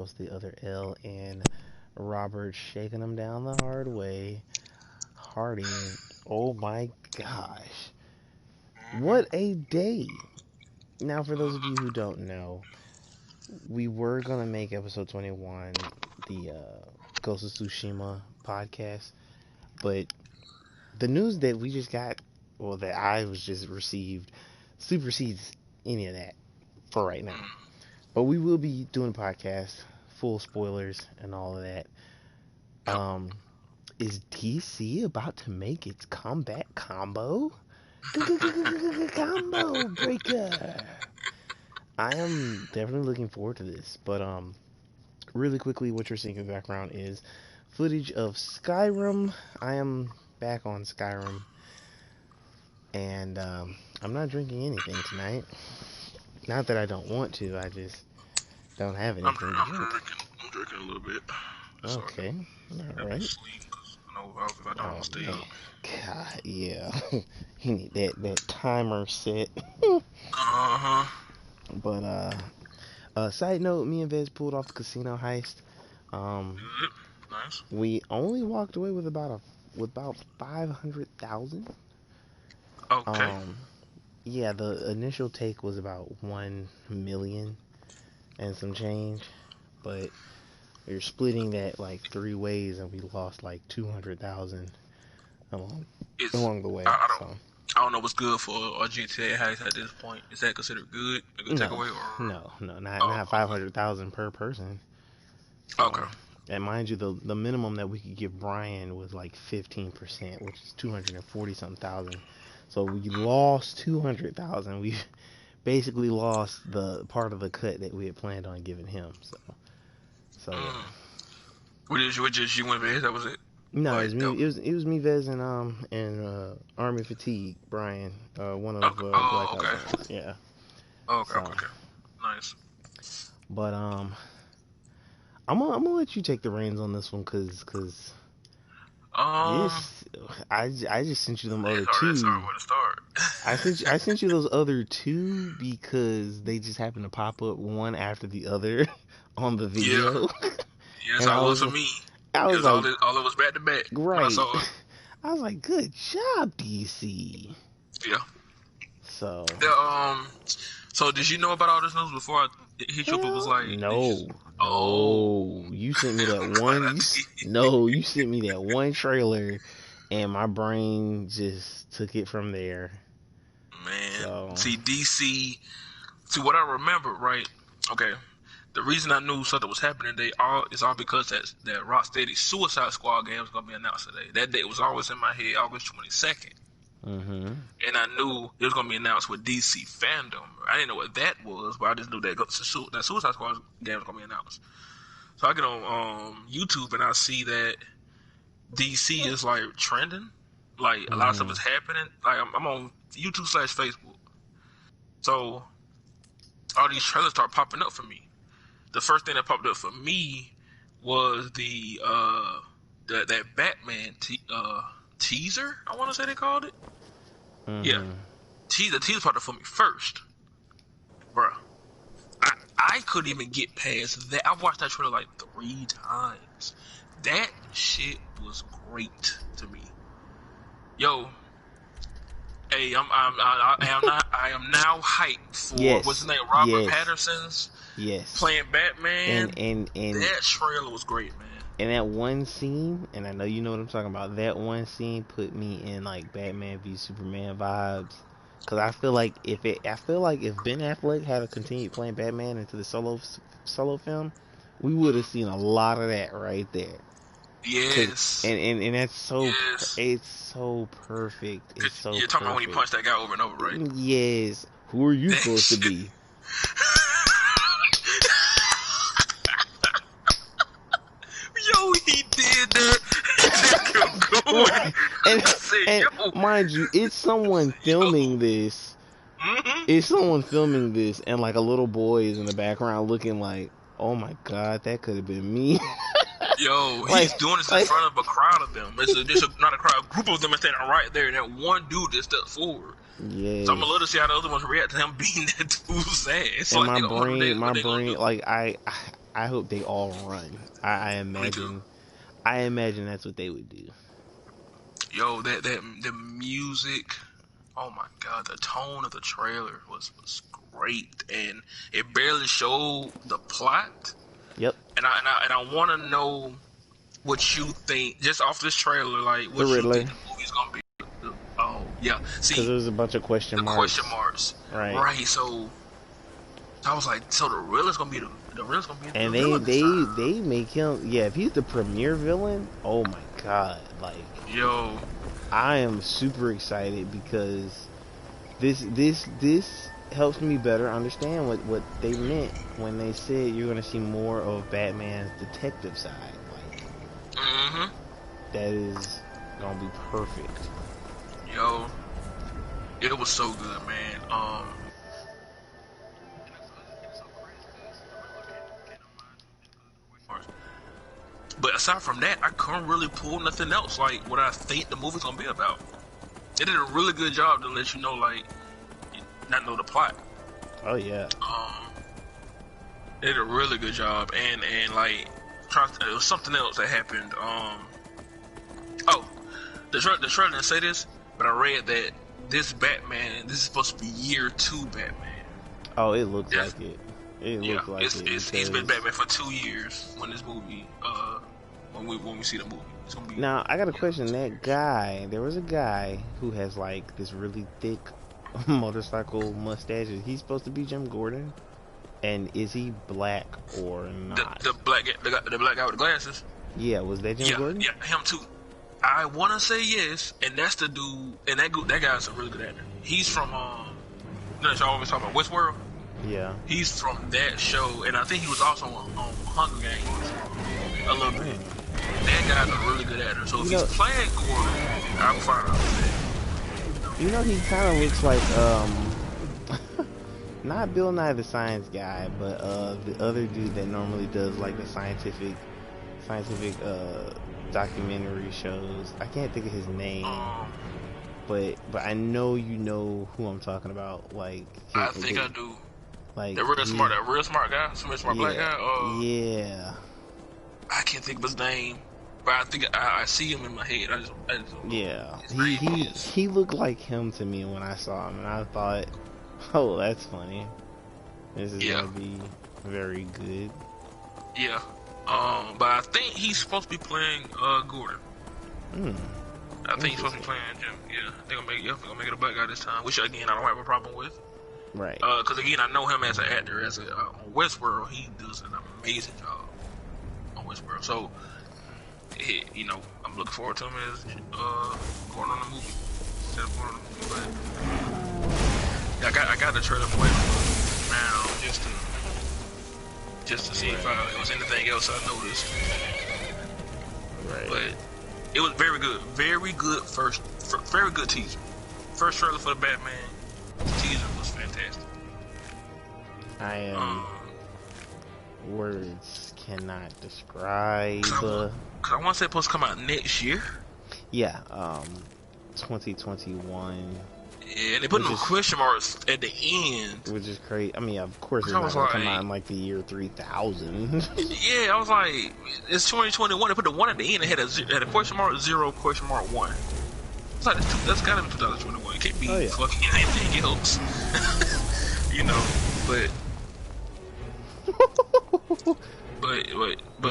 was the other L, and Robert shaking them down the hard way. Harding, oh my gosh, Mm-hmm. what a day! Now, for those of you who don't know, we were gonna make episode 21 the Ghost of Tsushima podcast, but the news that we just got, well, that I was just received, supersedes any of that for right now. But we will be doing a podcast, full spoilers and all of that. Yep. Um, is DC about to make its comeback combo? Combo breaker. I am definitely looking forward to this. But really quickly, what you're seeing in the background is footage of Skyrim. I am back on Skyrim, and I'm not drinking anything tonight. Not that I don't want to, I just don't have anything to I'm drink. drinking. I'm drinking a little bit. Just so I Okay, all can have me right. sleep. Cause I know if I don't, I'm Oh gonna stay man, up. God, yeah. You need that timer set. Uh huh. But side note, me and Vez pulled off the casino heist. Um, Good. Nice. we only walked away with about 500,000. Okay. Um, yeah, the initial take was about 1 million and some change, but we are splitting that like three ways, and we lost like 200,000 along It's along the way. I don't So I don't know what's good for a GTA heist at this point. Is that considered good? A good no, takeaway or? no, Oh, not 500,000 per person. okay. So, and mind you, the minimum that we could give Brian was like 15%, which is 240 something thousand. So we lost 200,000. We basically lost the part of the cut that we had planned on giving him. So yeah. Mm. What just you went bed? That was it. No, it Like was that. me. It was me, Vez, and Army Fatigue, Brian, one of Okay. Oh, Black Ops okay. ones. Yeah. Okay. Okay. So, Okay. Nice. but I'm gonna let you take the reins on this one, cause Um, this I just sent you them other it's hard two. where to start. I sent you those other two because they just happened to pop up one after the other on the Yeah. video, Yes, and I was for me. I It was was like, all it was back to back when I right. saw it. I was like, good job, DC. Yeah. So, The, so did you know about all this news before I hit you up? It was hell like they just. no, Oh. no. You sent me that I'm glad one. I did. No, you sent me that one trailer, and my brain just took it from there. Man, So, see DC. See what I remember, right? Okay. The reason I knew something was happening today is all because that Rocksteady Suicide Squad game was gonna be announced today. That date was always in my head, August 22nd, mm-hmm. and I knew it was gonna be announced with DC fandom. I didn't know what that was, but I just knew that Suicide Squad game was gonna be announced. So I get on YouTube and I see that DC is like trending, like a lot of stuff Mm-hmm. is happening. Like I'm on YouTube/Facebook, so all these trailers start popping up for me. The first thing that popped up for me was that Batman teaser. I want to say they called it. Yeah, Mm-hmm. teaser popped up for me first, bruh. I couldn't even get past that. I watched that trailer like 3 times. That shit was great to me. Yo, hey, I am now hyped for what's his Yes, name, Robert yes, Patterson's yes. playing Batman. And That trailer was great, man. and that one scene, and I know you know what I'm talking about. That one scene put me in like Batman v Superman vibes. Cause I feel like if Ben Affleck had continued playing Batman into the solo film, we would have seen a lot of that right there. Cause Yes, and that's yes. it's so perfect. It's 'Cause so you're talking about when he perfect. punched that guy over and over, right? Yes. Who are you That supposed to shit. be? Yo, he did that. He just kept going. Right. And I said, and yo, mind you, it's I someone said, yo. filming this. It's someone filming this, and like a little boy is in the background looking like, "Oh my god, that could have been me." Yo, like he's doing this in like front of a crowd of them. Not a crowd, a group of them are standing right there, and that one dude just stepped forward. So I'm gonna love to yes. see how the other ones react to him beating that dude's ass. And Like they gonna, what they my gonna brain, do? like I hope they all run. I Me too. imagine. I imagine that's what they would do. Yo, that the music. Oh my god, the tone of the trailer was great, and it barely showed the plot. Yep. And I want to know what you think just off this trailer. Like, The what you think Riddler. the movie's gonna be? Oh yeah, Because see there's a bunch of question the marks. question marks, Right. right? So I was like, so the Riddler's gonna be the Riddler's gonna be And the villain this time. they make him, yeah, if he's the premier villain, oh my god, like Yo, I am super excited because this helps me better understand what they meant when they said you're gonna see more of Batman's detective side. Like mm-hmm. that is gonna be perfect. Yo, it was so good, man. But aside from that, I couldn't really pull nothing else like what I think the movie's gonna be about. They did a really good job to let you know, like, not know the plot. Oh yeah. They did a really good job, and like, it was something else that happened. Oh, the trailer didn't say this, but I read that this Batman, this is supposed to be year 2 Batman. Oh, it looks like it. It Yeah, looks like he's been Batman for 2 years when this movie, when we see the movie. It's gonna be. Now I got a question. That guy, there was a guy who has like this really thick motorcycle mustache. Is he supposed to be Jim Gordon? And is he black or not? The black guy with the glasses. Yeah, was that Jim Gordon? Yeah, him too. I want to say yes, and that's the dude. And that guy's a really good actor. He's from you know, y'all always talk about Westworld. Yeah. He's from that show, and I think he was also on Hunger Games a little bit. That guy's a really good actor. So if he's playing Gordon, I'm fine with that. You know, he kind of looks like not Bill Nye the Science Guy, but the other dude that normally does like the scientific documentary shows. I can't think of his name, but I know you know who I'm talking about. Like, I think I do. Like that real smart guy, smart black guy. Yeah. I can't think of his name, but I think I see him in my head. I just yeah. He looked like him to me when I saw him, and I thought, oh, that's funny. This is gonna be very good. Yeah. But I think he's supposed to be playing Gordon. I think he's supposed to be playing Jim. Yeah, they're gonna make it a black guy this time, which again I don't have a problem with. Right. Because again, I know him as an actor. On Westworld, he does an amazing job on Westworld. So, you know, I'm looking forward to him as Gordon on the movie. Instead of Gordon on the movie, but I got the trailer for it now just to see if there was anything else I noticed. Right. But it was very good. Very good very good teaser. First trailer for the Batman. The teaser was fantastic. I am words cannot describe. Cause I want to say it's supposed to come out next year. Yeah, 2021. Yeah, they put no question marks at the end, which is crazy. I mean, of course, it's not gonna come out in like the year 3000. Yeah, I was like, it's 2021. They put the 1 at the end. It had a question mark 0 question mark 1. It's like that's gotta be 2021. It can't be fucking anything else. You know, but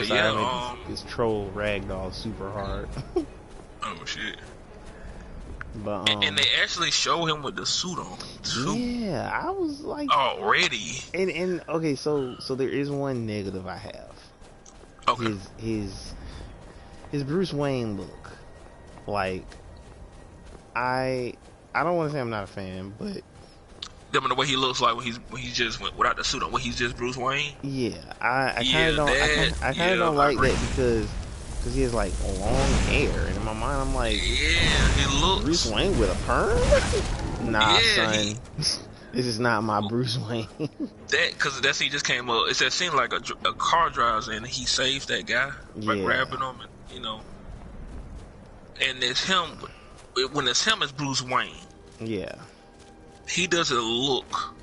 yeah, this troll ragdoll super hard. Oh shit. But and they actually show him with the suit on too. Yeah, I was like already. And okay, so there is one negative I have. Okay. His Bruce Wayne look. Like I don't want to say I'm not a fan, but the way he looks like when he's just without the suit on, when he's just Bruce Wayne. Yeah, I kind of don't. I kind of don't like that because he has like long hair, and in my mind I'm like, yeah, he looks Bruce Wayne with a perm. Nah, son, this is not my Bruce Wayne. Because that scene just came up. It's that scene like a car drives in and he saves that guy by grabbing him, and you know, and it's him. When it's him, it's Bruce Wayne. Yeah. He doesn't look,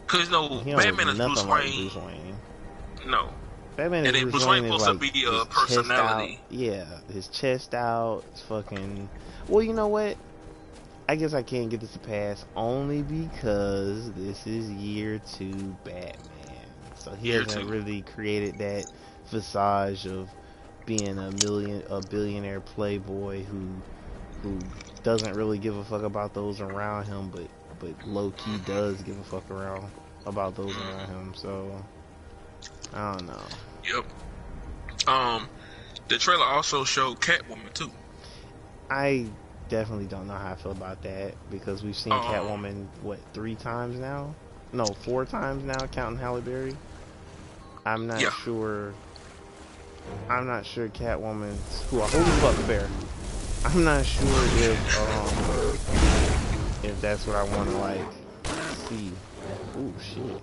because you know, Batman is Bruce Wayne. No. Batman is And then Bruce Bruce Wayne Wayne is supposed to like be his a chest out. personality. Yeah, his chest out. It's fucking. Well, you know what? I guess I can't get this to pass only because this is year 2 Batman. So he Year hasn't two. really created that visage of being a billionaire playboy who doesn't really give a fuck about those around him, but low key does give a fuck around about those around him. So I don't know. Yep. The trailer also showed Catwoman too. I definitely don't know how I feel about that because we've seen Um, Catwoman what 3 times now? No, 4 times now, counting Halle Berry. I'm not yeah. sure. I'm not sure Catwoman's who a holy fuck bear. I'm not sure if that's what I want to like see. Oh shit!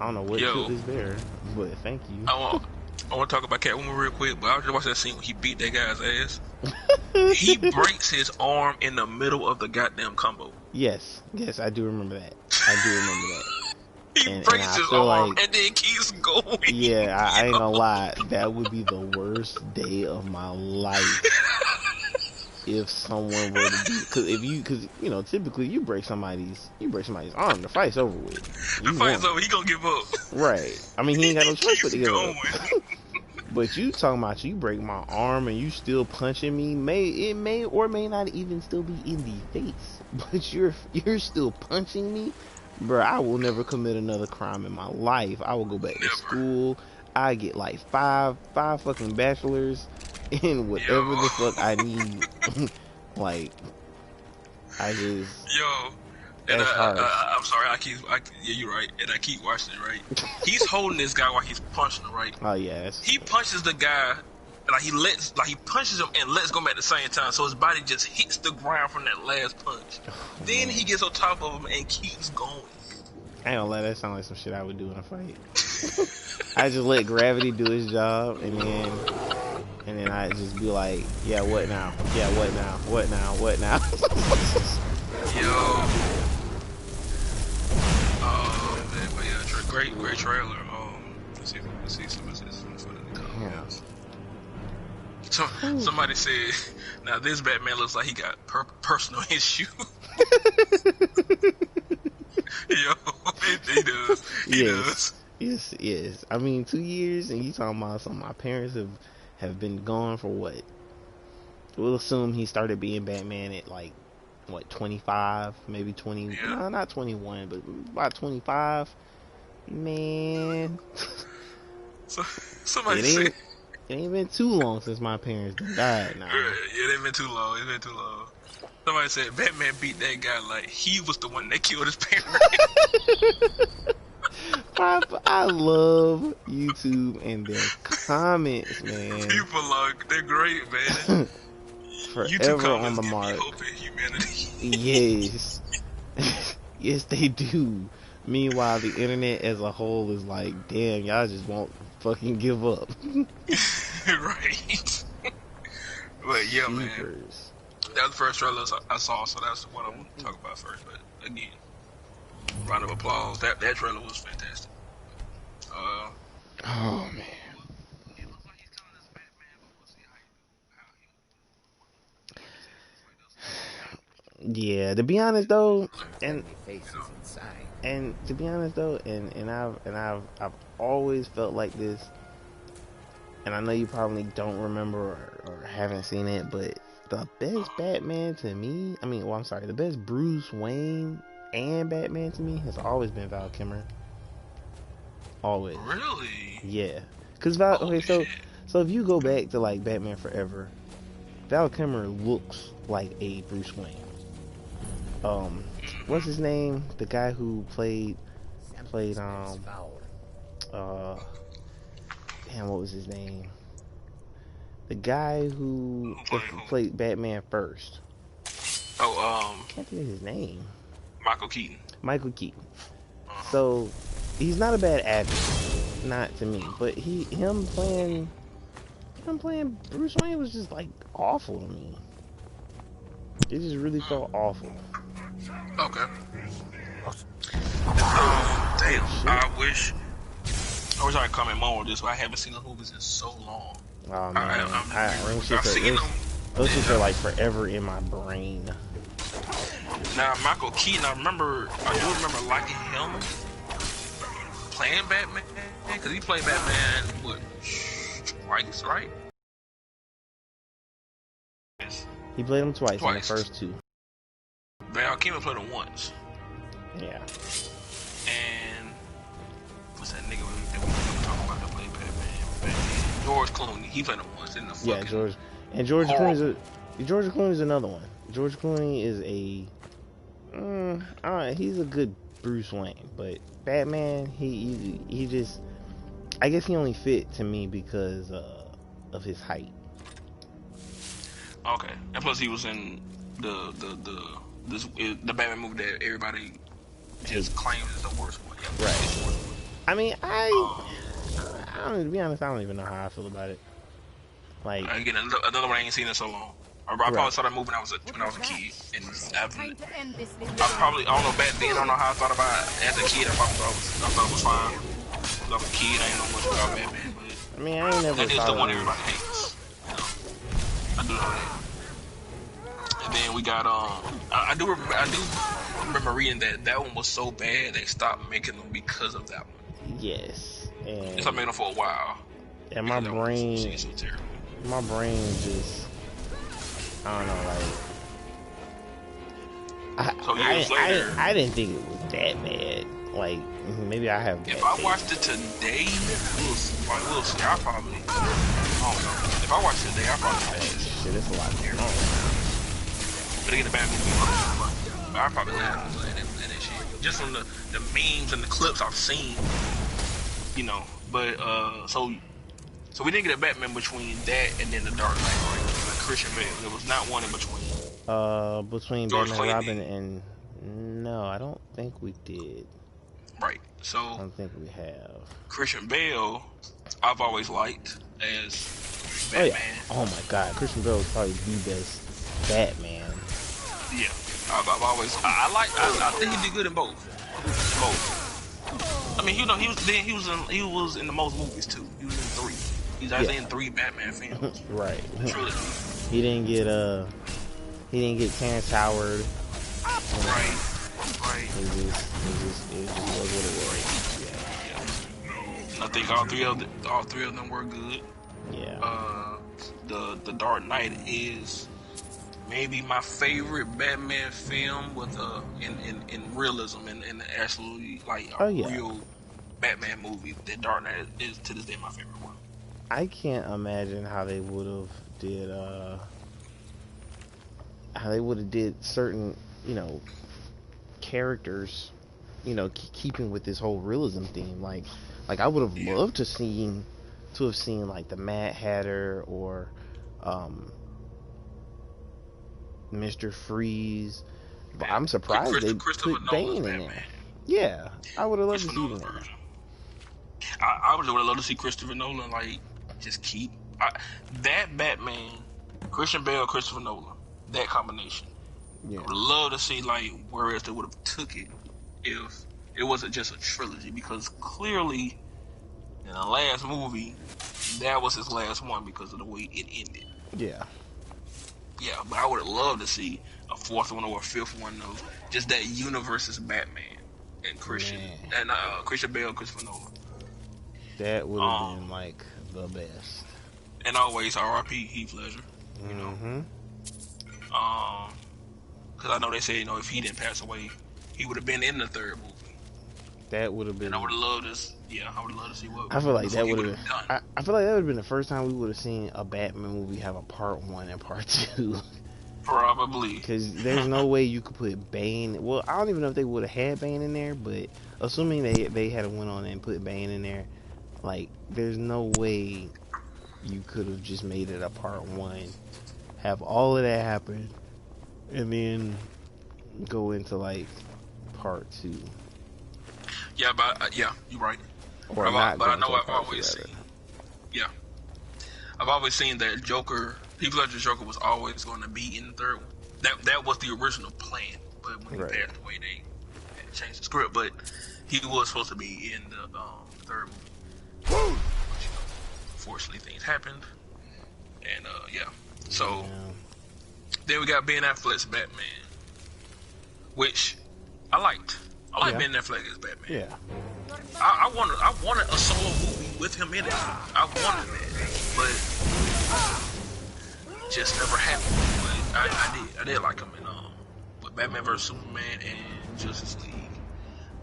I don't know what killed Yo, this bear, but thank you. I want I want to talk about Catwoman real quick, but I was just watching that scene when he beat that guy's ass. He breaks his arm in the middle of the goddamn combo. Yes, yes, I do remember that. I do remember that. He And breaks I his feel arm like, and then keeps going. yeah, I ain't Yo. gonna lie, that would be the worst day of my life if someone were to do, because you know, typically you break somebody's arm, the fight's over with, The you fight's won, over. He gonna give up. right? I mean, he ain't got no He choice but keeps to give going. up. But you talking about you break my arm and you still punching me? It may or may not even still be in the face, but you're still punching me, bro. I will never commit another crime in my life. I will go back to Never. school. I get like five fucking bachelors in whatever Yo. the fuck I need. Like I just Yo. And that's harsh. I'm sorry. Yeah, you're right. And I keep watching it. Right. He's holding this guy while he's punching him. Right. Oh yeah, that's, He punches the guy. He punches him and lets go at the same time, so his body just hits the ground from that last punch. Then he gets on top of him and keeps going. I ain't gonna lie, that sound like some shit I would do in a fight. I just let gravity do its job, and then I just be like, yeah, what now? Yeah, what now? What now? What now? Yo. Man, but yeah, great trailer. Let's see some of this for the comments. So, somebody said, now this Batman looks like he got personal issue. Yo, he does. He does. Yes. I mean, 2 years, and you talking about some. My parents have been gone for what? We'll assume he started being Batman at like what 25, maybe 20. Yeah. No, not 21, but about 25. Man, So, somebody said, it ain't been too long since my parents died now. yeah, it ain't been too long. It's been too long. Somebody said Batman beat that guy like he was the one that killed his parents. I love YouTube and their comments, man. People are, they're great, man. YouTube Forever comments on the give me mark. hope in humanity. Yes. Yes, they do. Meanwhile, the internet as a whole is like, damn, y'all just won't fucking give up. Right. But yeah, man. That was the first trailer I saw, so that's what I'm going to talk about first. But again, round of applause. That trailer was fantastic. Oh man. It looks like he's telling us Batman, but we'll see how he Yeah, to be honest though, and I've always felt like this, and I know you probably don't remember or haven't seen it, but the best Batman to me, the best Bruce Wayne and Batman to me has always been Val Kilmer. Always. Really? Yeah. Cause so if you go back to like Batman Forever, Val Kilmer looks like a Bruce Wayne. What's his name? The guy who played damn, what was his name? The guy who played Batman first. Can't think of his name. Michael Keaton. So he's not a bad actor, not to me, but him playing Bruce Wayne was just like awful to me. It just really felt awful. Okay. Damn. I wish. I wish I could comment more on this, but I haven't seen those movies in so long. Oh man, I've seen them. Those shits are like forever in my brain. Now Michael Keaton, I do remember liking him playing Batman, because he played Batman what, twice, right? Yes. He played him twice in the first two. Val Kilmer played him once. Yeah. And what's that nigga that we talking about that played Batman? George Clooney. He played him once in the fucking. Yeah, George Clooney's another one. George Clooney is he's a good Bruce Wayne, but Batman, he just, I guess he only fit to me because of his height. Okay, and plus he was in the Batman movie that everybody just claims is the worst one. Yeah, right. I mean, I don't, to be honest, I don't even know how I feel about it. Like, again, another one I ain't seen in so long. I probably saw that movie when I was a kid, and I don't know, back then, I don't know how I thought about it as a kid. I thought it was fine. As a kid, I ain't know much about Batman, but I mean, I ain't never that is thought the one it everybody hates. You know, I do know that. And then we got I do remember reading that one was so bad they stopped making them because of that one. Yes, and they stopped making them for a while. And my brain just, I don't know, like, I didn't think it was that bad. Like, maybe I have. If I watched it today, we'll see. I probably, I don't know. If I watched it today, I probably pass. Shit, it's a lot there. But again, the bad movie, I probably laugh at that shit. Just from the memes and the clips I've seen, you know. But so we didn't get a Batman between that and then the Dark Knight, right? Like Christian Bale. There was not one in between. Between George Batman Clooney. Robin and no, I don't think we did. Right. So I don't think we have. Christian Bale, I've always liked as Batman. Oh my God, Christian Bale is probably the best Batman. Yeah, I've always I think he did good in both. I mean, you know, he was in the most movies too. He was in 3. He's actually in 3 Batman films. Right. Trilogy. He didn't get Terrence Howard. Right. It just was what it was. Yeah. I think all three of them were good. Yeah. The Dark Knight is maybe my favorite Batman film with in realism and actually like real Batman movie. The Dark Knight is to this day my favorite one. I can't imagine how they would have did certain, you know, characters, you know, keeping with this whole realism theme. Like I would have loved to have seen like the Mad Hatter or Mr. Freeze. But I'm surprised they put Bane in there. Yeah, I would have loved to see them. I would have loved to see Christopher Nolan like just keep that Batman, Christian Bale, Christopher Nolan, that combination. Yeah. I would love to see like where else they would have took it if it wasn't just a trilogy, because clearly in the last movie that was his last one because of the way it ended. Yeah, but I would have loved to see a 4th one or a 5th one of just that universe's Batman and Christian Bale, Christopher Nolan. That would have been like the best. And always R.I.P. Heath Ledger. You know. Because I know they say, you know, if he didn't pass away, he would have been in the 3rd movie. That would have been. And I would have loved this. Yeah, I would have loved to see what. I feel like that would have been. I feel like that would have been the first time we would have seen a Batman movie have a part 1 and part 2. Probably. Because there's no way you could put Bane. Well, I don't even know if they would have had Bane in there, but assuming they had went on and put Bane in there, like, there's no way you could have just made it a part 1, have all of that happen, and then go into like part 2. Yeah, but you're right. Or not, but I know I've always seen. Yeah, I've always seen that Joker. Heath Ledger's Joker was always going to be in the 3rd one. That was the original plan, but when he passed away, they had to change the script. But he was supposed to be in the 3rd movie. Unfortunately, things happened, and yeah. So then we got Ben Affleck's Batman, which I liked. I like Ben Affleck as Batman. Yeah. I wanted a solo movie with him in it. I wanted that, but just never happened. But I did like him in with Batman vs Superman and Justice League.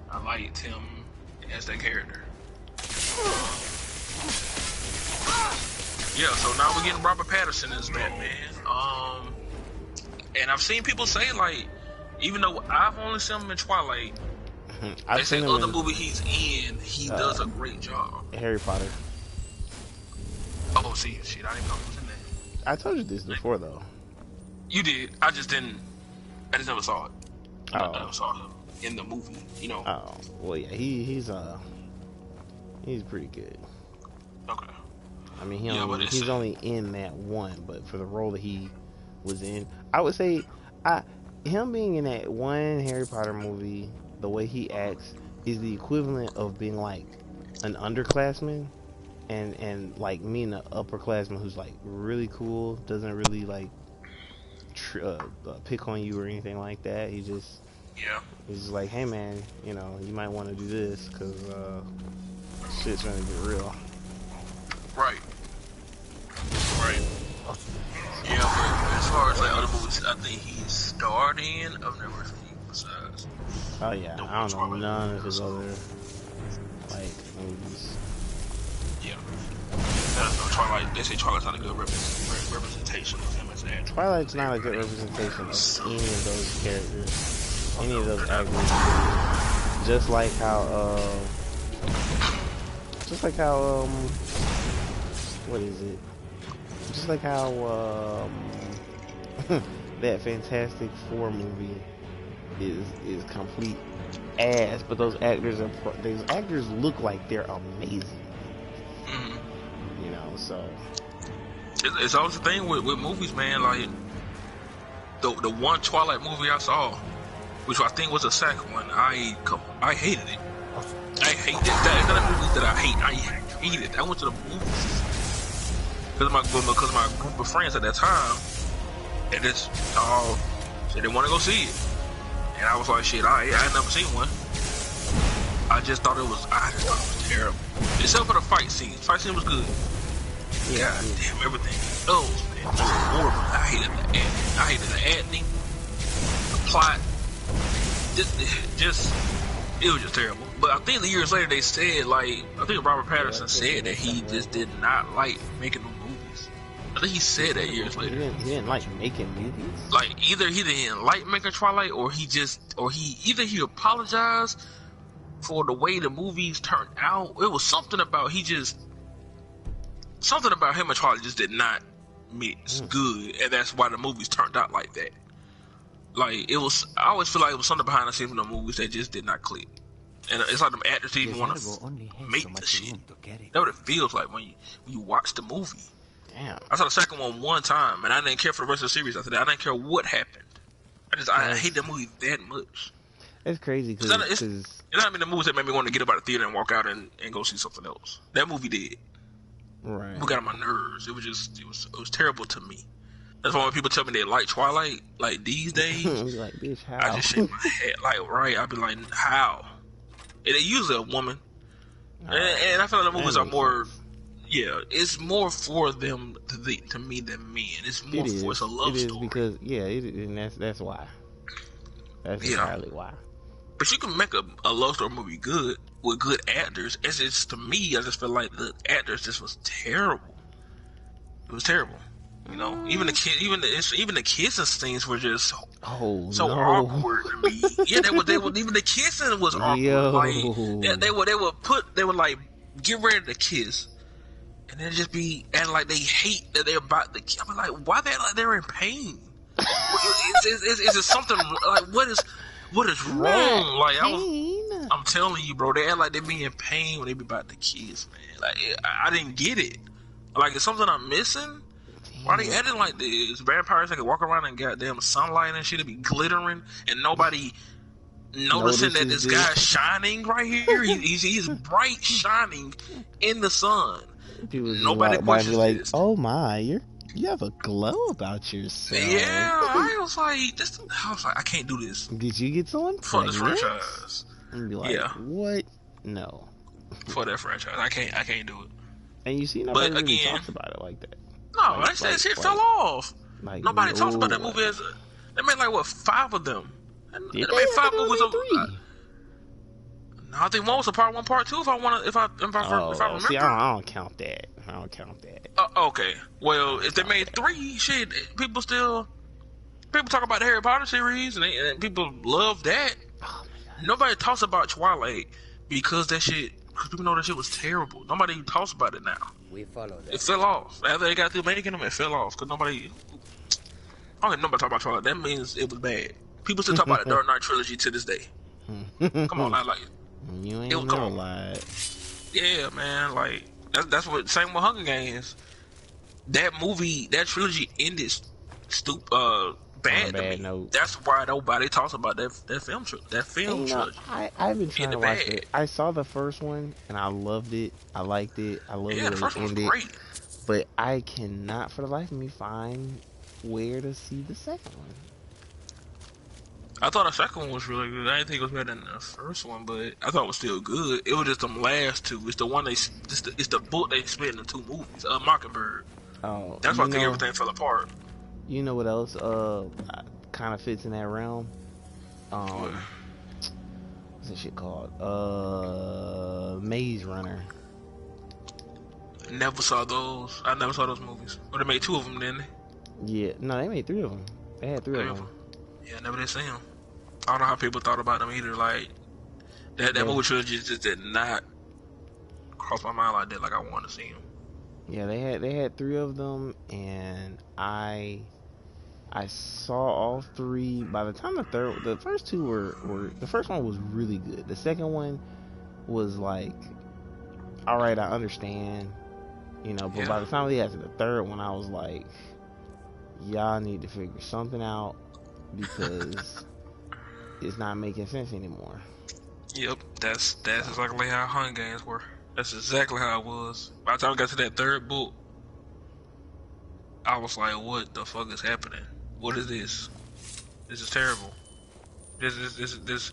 I liked him as that character. Yeah, so now we're getting Robert Pattinson as Batman. And I've seen people say, like, even though I've only seen him in Twilight, they say other movie he's in, he does a great job. Harry Potter. Oh, see, shit, I didn't know he was in that. I told you this before, though. You did. I just never saw it. I never saw him in the movie, you know. Oh, well, yeah, he's pretty good. Okay. I mean, he's only in that one, but for the role that he was in, I would say, him being in that one Harry Potter movie, the way he acts is the equivalent of being like an underclassman, and like me and an upperclassman who's like really cool, doesn't really like pick on you or anything like that. He's just like, hey man, you know, you might want to do this because shit's gonna get real. Right. Yeah, but as far as like other movies, I think he's starred in. I've never seen besides. Oh yeah, I don't know none of his other like movies. Yeah. Twilight. They say Twilight's not a good representation of him as an actor. Twilight's not a good representation of any of those characters, any of those actors. Just like how what is it? Just like how that Fantastic Four movie is complete ass, but those actors look like they're amazing. You know, so it's always the thing with movies, man. Like the one Twilight movie I saw, which I think was the second one, I hated it. I hated that. It's not a movie that I hate. I hated it. I went to the movies because my group of friends at that time, and it's all said they want to go see it, and I was like, shit, I had never seen one. I just thought it was terrible, except for the fight scene. The fight scene was good. Yeah, God damn, everything else, man, was horrible. I hated the acting, the plot. It was just terrible. But I think the years later they said, like, I think Robert Pattinson said that he just did not like making the movies. I think he said that years later. He didn't like making movies? Like, either he didn't like making Twilight, or he apologized for the way the movies turned out. It was something about him and Twilight just did not mix good, and that's why the movies turned out like that. Like, I always feel like it was something behind the scenes in the movies that just did not click. And it's like them actors didn't even want to make the shit. That's what it feels like when you watch the movie. Damn. I saw the second one time, and I didn't care for the rest of the series after that. I didn't care what happened. I hate the movie that much. It's crazy because it's not the movies that made me want to get up out of the theater and walk out and go see something else. That movie did. Right. It got on my nerves. It was terrible to me. That's why when people tell me they like Twilight, like these days, like, bitch, how? I just shake my head. Like, right? I'd be like, how? And they usually a woman. And I feel like the movies are more, it's more for them to me than men. It's more for it's a love story. Because and that's why. That's entirely why. But you can make a love story movie good with good actors. It's to me, I just feel like the actors just was terrible. It was terrible. You know, even the kissing scenes were just awkward to me. Yeah, they would even the kissing was awkward. Like, they would like get ready to kiss, and then just be acting like they hate that they're about to kiss. I'm like, why they like they're in pain? Is it something like what is wrong? Like I'm telling you, bro, they act like they be in pain when they be about to kiss, man. Like I didn't get it. Like, it's something I'm missing. Why they acting like this? Vampires that can walk around in goddamn sunlight and shit, it be glittering, and nobody noticing that notices this this. guy's shining right here. He's bright shining in the sun. People just Nobody walk by and be questions like, this. "Oh my, you have a glow about Yeah, yourself." I was like, this. I was like, I can't do this. Did you get someone Fuck this pregnant? franchise. And be like, Yeah, "What? No." for that franchise, I can't do it. And you see, nobody But really again, talks about it like that. no, Like, that like, shit like, fell off. Nobody talks about that no. movie as. They made like what 5 of them. And Did they they? made I thought 5 they only movies made of. three. No, I think one was a part 1, part 2. If I want to, if I Oh, see, remember. I don't count that. I don't count that. Okay. I Well, don't if they count made that. 3, shit, people talk about the Harry Potter series, and people love that. Oh my god. Nobody talks about Twilight because people know that shit was terrible. Nobody talks about it now. We follow It them. fell off after they got through making them. It fell off because nobody. I don't think nobody talk about Twilight. That means it was bad. People still talk about the Dark Knight trilogy to this day. Come on, like You it ain't come never on. lied. Yeah, man. Like that's what same with Hunger Games. That movie, that trilogy ended bad to bad me. note. That's why nobody talks about that film And trilogy. I've been trying to Ended watch bad. it. I saw the first one and I loved it. I liked it. I loved Yeah, the the way it first one was ended. great. But I cannot for the life of me find where to see the second one. I thought the second one was really good. I didn't think it was better than the first one, but I thought it was still good. It was just them last 2. It's the one it's the book they split into 2 movies. Mockingbird. Oh, That's why I think everything fell apart. you know what else kind of fits in that realm? What? What's that shit called? Maze Runner. Never saw those. I never saw those movies. But they made 2 of them, didn't they? Yeah, no, they made 3 of them. They had 3 of 3 of them. them. Yeah, I never did see them. I don't know how people thought about them either. Like that movie trilogy just did not cross my mind like that. Like I wanted to see them. Yeah, they had 3 of them, and I saw all 3. By the time the first 2 were the first one was really good. The second one was like, all right, I understand, but Yeah. by the time we got to the third one, I was like, y'all need to figure something out because it's not making sense anymore. Yep, that's exactly how Hunger Games were. That's exactly how it was. By the time I got to that 3rd book, I was like, "What the fuck is happening? What is this? This is terrible. This.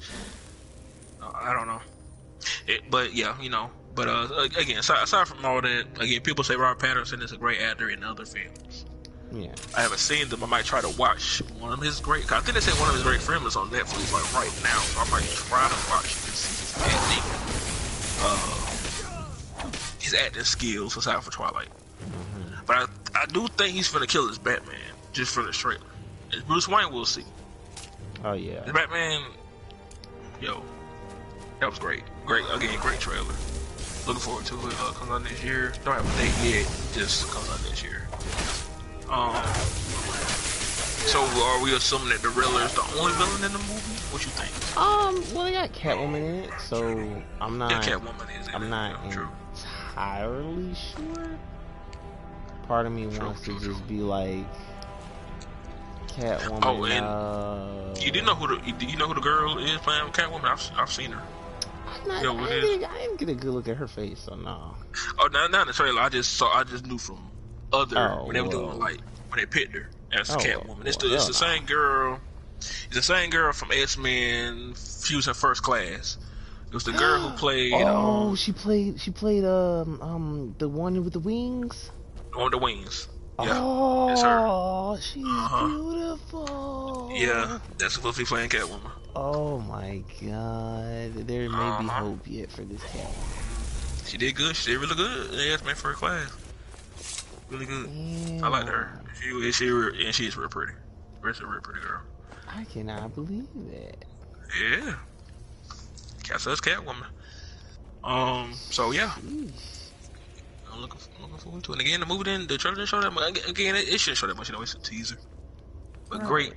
I don't know." But yeah, But again, aside from all that, again, people say Robert Pattinson is a great actor in other films. Yeah. I haven't seen them. I might try to watch one of his great. I think they said one of his great films is on Netflix like right now, so I might try to watch his acting skills aside for Twilight. But I do think he's gonna kill his Batman just for the trailer. As Bruce Wayne, we'll see. Oh yeah. His Batman, yo, that was great. Great trailer. Looking forward to it. Comes out this year. Don't have a date yet. Just comes out this year. So are we assuming that the Riddler is the only villain in the movie? What you think? Well, they got Catwoman in it, so I'm not. Yeah, Catwoman is in it. I'm not True. entirely sure. Part of me wants to just be like Catwoman. Oh, and you didn't know who the girl is playing Catwoman? I've seen her. I didn't get a good look at her face, so no. Oh, not in the trailer. I just knew from when they were doing when they picked her as Catwoman. It's the same girl. It's the same girl from X-Men. She was in First Class. It was the girl who played. She played the one with the wings. On the wings. Yeah, oh, it's her. She's beautiful. Yeah, that's supposed to be playing Catwoman. Oh my god, there may be hope yet for this cat. She did good. She did really good. Yeah, it's meant for her class. Really good. Yeah. I like her. She's real pretty. She's a real pretty girl. I cannot believe that. Yeah. Cat says Catwoman. So yeah. Jeez. I'm looking forward to it. And again, the trailer didn't show that much. Again, it shouldn't show that much. It's a teaser. But great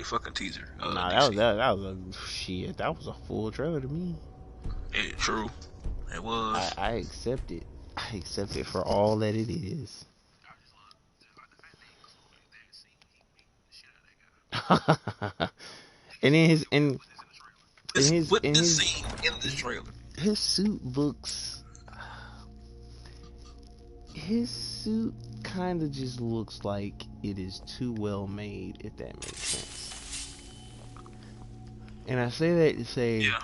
fucking teaser. That was a shit. That was a full trailer to me. True. It was. I accept it. I accept it for all that it is. And then Put this scene in this trailer. His suit kind of just looks like it is too well made, if that makes sense. And I say that to say, Yeah.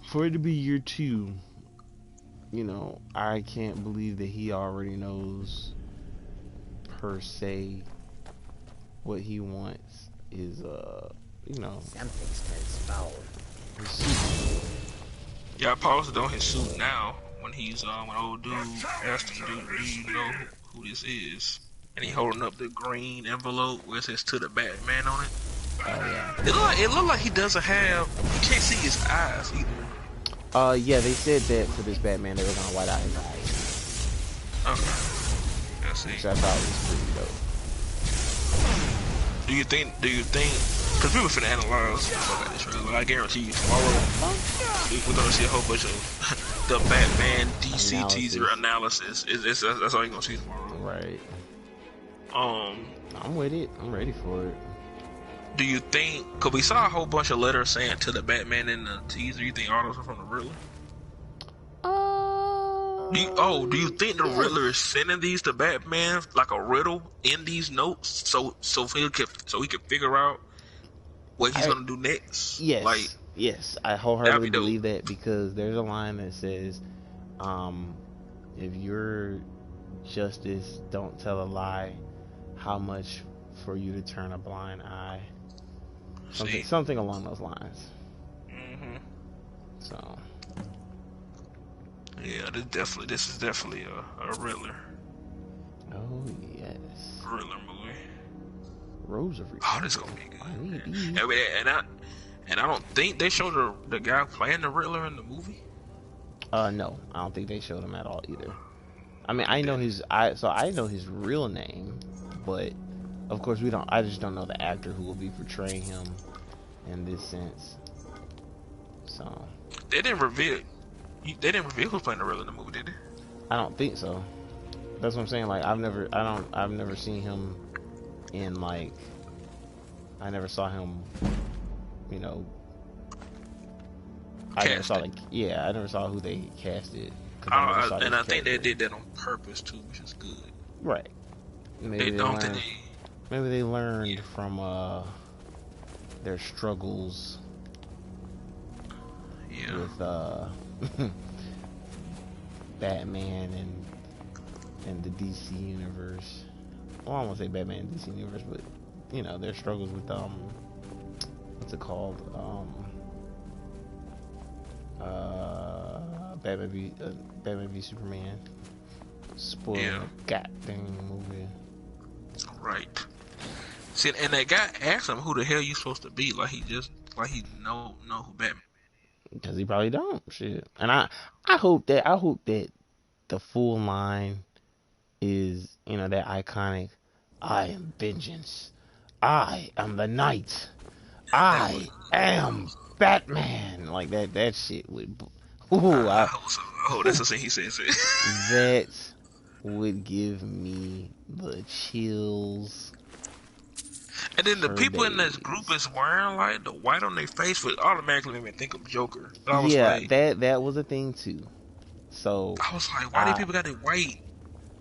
for it to be year 2, you know, I can't believe that he already knows per se what he wants is you know, Something's turned foul. his suit. Yeah, I paused it on his suit now when when old dude asked him, do you know who this is? And he holding up the green envelope where it says "To the Batman" on it. Oh yeah. It look like he doesn't have. You can't see his eyes either. Yeah, they said that for this Batman they were gonna white out his eyes. Okay. I see. Which I thought was pretty dope. Do you think? Because people finna analyze this trailer. I guarantee you tomorrow we're gonna see a whole bunch of the Batman DC teaser analysis. That's all you're gonna see tomorrow. Right. I'm with it. I'm ready for it. Do you think? Cause we saw a whole bunch of letters saying "To the Batman" in the teaser. You think all those are from the Riddler? Do you think the Riddler is sending these to Batman like a riddle in these notes, so he can figure out what he's gonna do next? Yes, yes, I wholeheartedly believe that, because there's a line that says, "If your justice don't tell a lie, how much for you to turn a blind eye?" Something along those lines. Mm-hmm. So. Yeah, this is definitely a Riddler. Oh yes. Riddler movie. Rosary. Oh, this is gonna be good. And I don't think they showed the guy playing the Riddler in the movie. No, I don't think they showed him at all either. I mean, I know his real name, but of course I just don't know the actor who will be portraying him in this sense. So. They didn't reveal who's playing the Riddler in the movie, did they? I don't think so. That's what I'm saying. Like, I've never seen him in, like, I never saw him, you know, I never saw who they casted. And I think they did that on purpose too, which is good. Right. Maybe they learned from their struggles with Batman and the DC universe. Well, I won't say Batman and DC universe, but you know, their struggles with what's it called? Batman v Superman. Spoiler goddamn movie. Right. See, and that guy asked him, "Who the hell you supposed to be?" Like he know who Batman. Because he probably don't. Shit. And I hope that the full line is, you know, that iconic, "I am vengeance. I am the night. I am Batman." Like that shit would. That's the thing he says. That would give me the chills. And then the people in this group is wearing like the white on their face, would automatically make me think of Joker. That was a thing too. So I was like, why do people got the white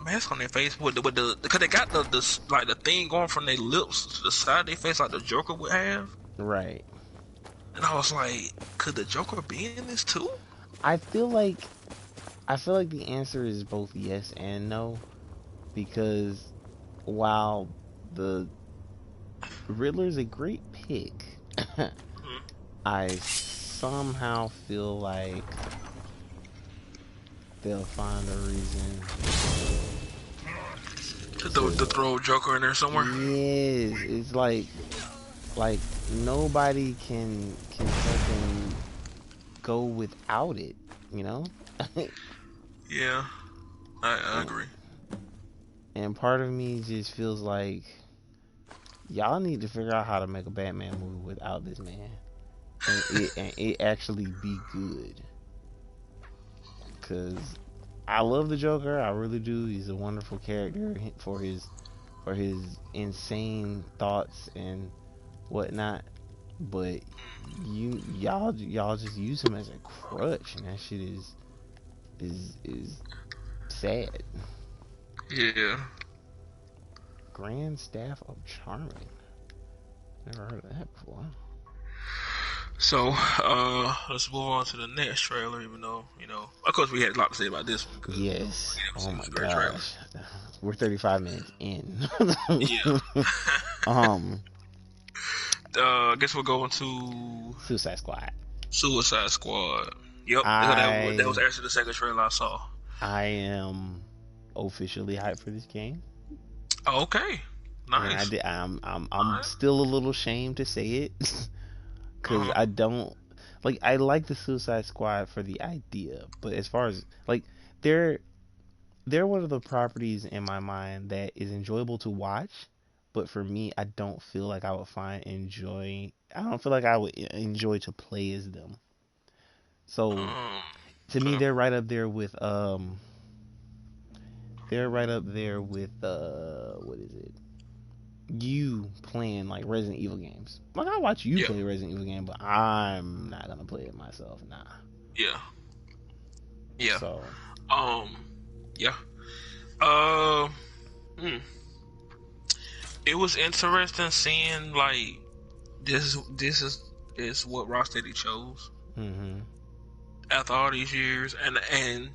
mask on their face with the because they got the thing going from their lips to the side of their face like the Joker would have. Right. And I was like, could the Joker be in this too? I feel like the answer is both yes and no, because while the Riddler's a great pick, I somehow feel like they'll find a reason to throw Joker in there somewhere. Yes, it's like nobody can fucking go without it, you know? Yeah, I agree. And part of me just feels like y'all need to figure out how to make a Batman movie without this man, and it actually be good. Cause I love the Joker, I really do. He's a wonderful character for his insane thoughts and whatnot. but y'all just use him as a crutch, and that shit is sad. Yeah. Grand Staff of Charming. Never heard of that before. So, let's move on to the next trailer, even though, of course we had a lot to say about this one, because, Yes. we never Oh seen my this great trailer. gosh. We're 35 minutes in. Yeah. um. I guess we're going to Suicide Squad. Suicide Squad. Yep. That was actually the second trailer I saw. I am officially hyped for this game. Okay. Nice. I'm still a little ashamed to say it, because I don't like. I like the Suicide Squad for the idea, but as far as like, they're one of the properties in my mind that is enjoyable to watch, but for me, I don't feel like I would I don't feel like I would enjoy to play as them. So to me, they're right up there with what is it? You playing like Resident Evil games. Like, I watch you play Resident Evil game, but I'm not gonna play it myself. Nah. Yeah. Yeah. So. Yeah. It was interesting seeing like this is what Rocksteady chose. Mm-hmm. After all these years, and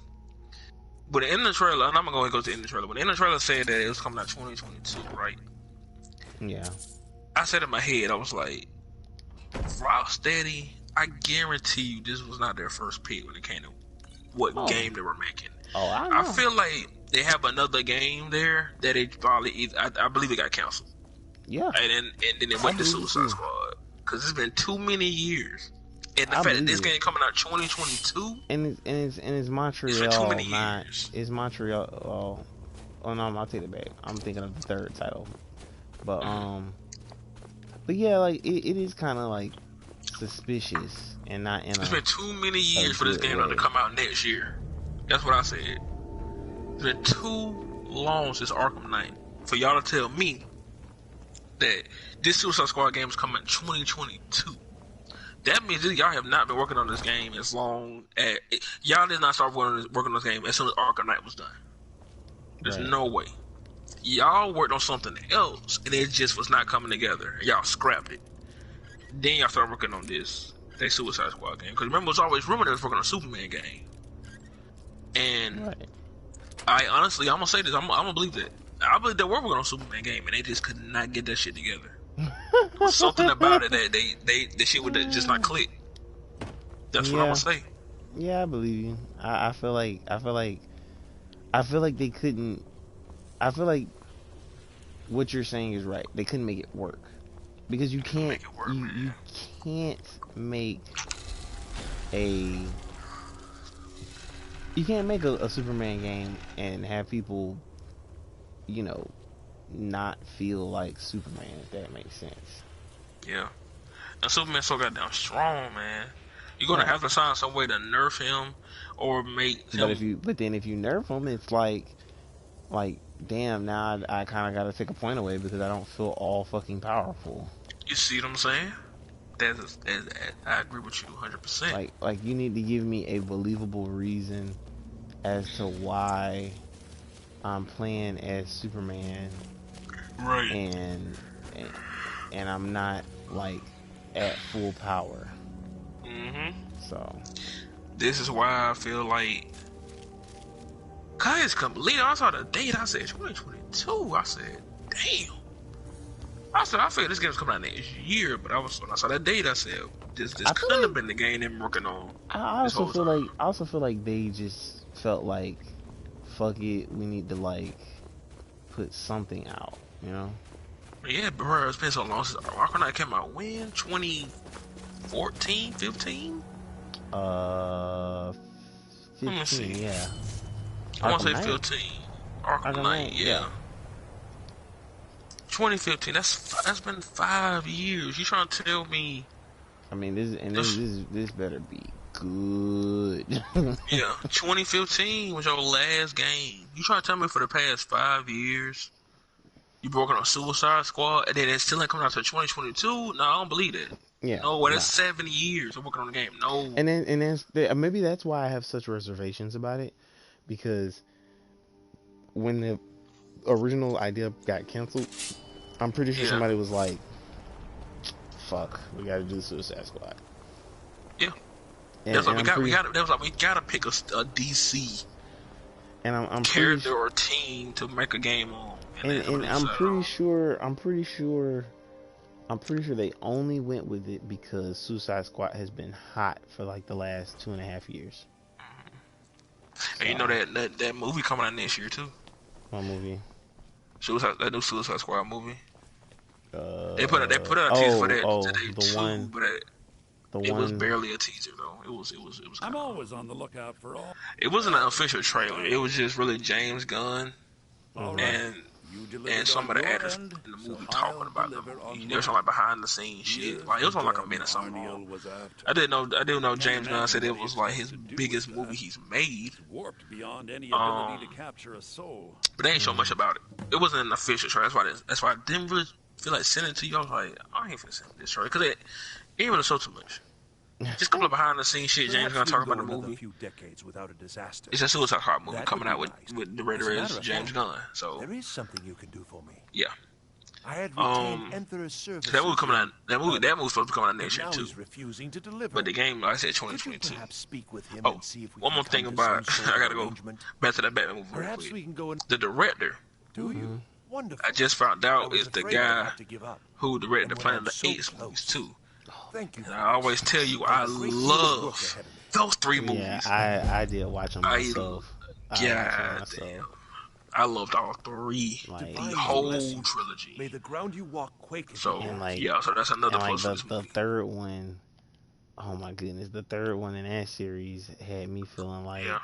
but in the trailer, and I'm gonna go ahead and go to the end of the trailer. But in the trailer said that it was coming out 2022, right? Yeah. I said in my head, I was like, Rocksteady, I guarantee you this was not their first pick when it came to what game they were making. Oh, I know. I feel like they have another game there that it probably I believe it got canceled. Yeah. And then it went to Suicide Squad, because it's been too many years. And the fact that this game coming out 2022, and it's Montreal, it's for too many years. It's Montreal. Oh no, I'll take it back. I'm thinking of the third title, but yeah, like it is kind of like suspicious and not in. It's been too many years for this game to come out next year. That's what I said. It's been too long since Arkham Knight for y'all to tell me that this Suicide Squad game is coming in 2022. That means that y'all have not been working on this game as long as y'all did not start working on this game as soon as Arkham Knight was done. There's no way. Y'all worked on something else and it just was not coming together. Y'all scrapped it. Then y'all started working on this Suicide Squad game. Because remember, it was always rumored they was working on a Superman game. And I honestly, I'm gonna say this. I'm gonna believe that. I believe they were working on a Superman game and they just could not get that shit together. There was something about it that the shit would just not click. That's what I'm gonna say. Yeah, I believe you. I feel like they couldn't. I feel like what you're saying is right. They couldn't make it work, because you can't. You can't make a. You can't make a Superman game and have people, not feel like Superman, if that makes sense. Yeah. And Superman's so goddamn strong, man. You're gonna have to find some way to nerf him or make him. But then if you nerf him, it's like damn, now I kind of got to take a point away because I don't feel all fucking powerful. You see what I'm saying? I agree with you 100%. Like you need to give me a believable reason as to why I'm playing as Superman, right? And I'm not like at full power. So this is why I feel like it's complete. I saw the date. I said 2022. I said, damn. I figured this game's coming out next year, but when I saw that date, I said, this couldn't have been the game they've been working on. I also feel like they just felt like, fuck it, we need to like put something out, Yeah, bro, it's been so long since Arkham Knight came out. When? 2014, 15? 15, yeah. I want to say 15. Arkham Knight, yeah. 2015. That's been 5 years. You trying to tell me? I mean, this better be good. Yeah, 2015 was your last game. You trying to tell me for the past 5 years you broke on Suicide Squad and then it still ain't coming out to 2022? No, I don't believe that. Yeah, No, well, nah. that's 70 years of working on the game. No. Maybe that's why I have such reservations about it, because when the original idea got canceled, I'm pretty sure Yeah. somebody was like, "Fuck, we got to do Suicide Squad," Yeah. and, That's like and I'm pretty that was like we gotta pick a DC and I'm pretty character or team to make a game on, and that's what and they decided on. I'm pretty sure they only went with it because Suicide Squad has been hot for like the last 2.5 years. And you So, know that movie coming out next year too. what movie? That new Suicide Squad movie. They put out a teaser for Oh, that oh, today too, but the it was one. barely a teaser though. It was kind I'm of. always on the lookout for all. It wasn't an official trailer. It was just really James Gunn All Mhm. right. and You delivered some on of the your actors end, in the so movie I'll talking about the deliver on movie. There was some mine. like behind the scenes shit. Like it was on like a minute something long. Was after. I didn't know James Gunn said it Imagine what was he like his expects to do biggest with movie that. he's made. It's warped beyond any ability to Um, capture a soul. but they ain't show much about it. It wasn't an official trailer. That's why I didn't really feel like sending it to you. I was like, I ain't finna send this trailer because it ain't really show too much. Just a couple of behind the scenes shit. James Gunn talking about the movie. Few decades without a disaster. It's a Suicide Squad movie That coming would out be nice. with the director As a is matter of James fact, Gunn. So There is something you can do for me. yeah, I had retained Enthera's services. that movie coming out. That movie's supposed to be coming out but next year now too. he's refusing to deliver. But the game, like I said, Could you 2022. perhaps speak with him Oh, and see if we one can more come thing to about some sort I gotta of go arrangement? back to that Batman movie. Real Perhaps quick. we can go and The director do you? Wonderful. I just found I out was is the afraid I'd guy have to give up. who directed the And when Planet I'm of the so Apes close. movies too. Thank you. And I always tell you, I I have a great deal of work love ahead of me. those three Yeah, movies. I did watch them myself. God damn. I loved all three. Like, The Divine whole blessings. May trilogy. the ground you walk quake. So And, like- yeah, so that's another and like plus for this the movie. third one, oh my goodness, the third one in that series had me feeling like, Yeah.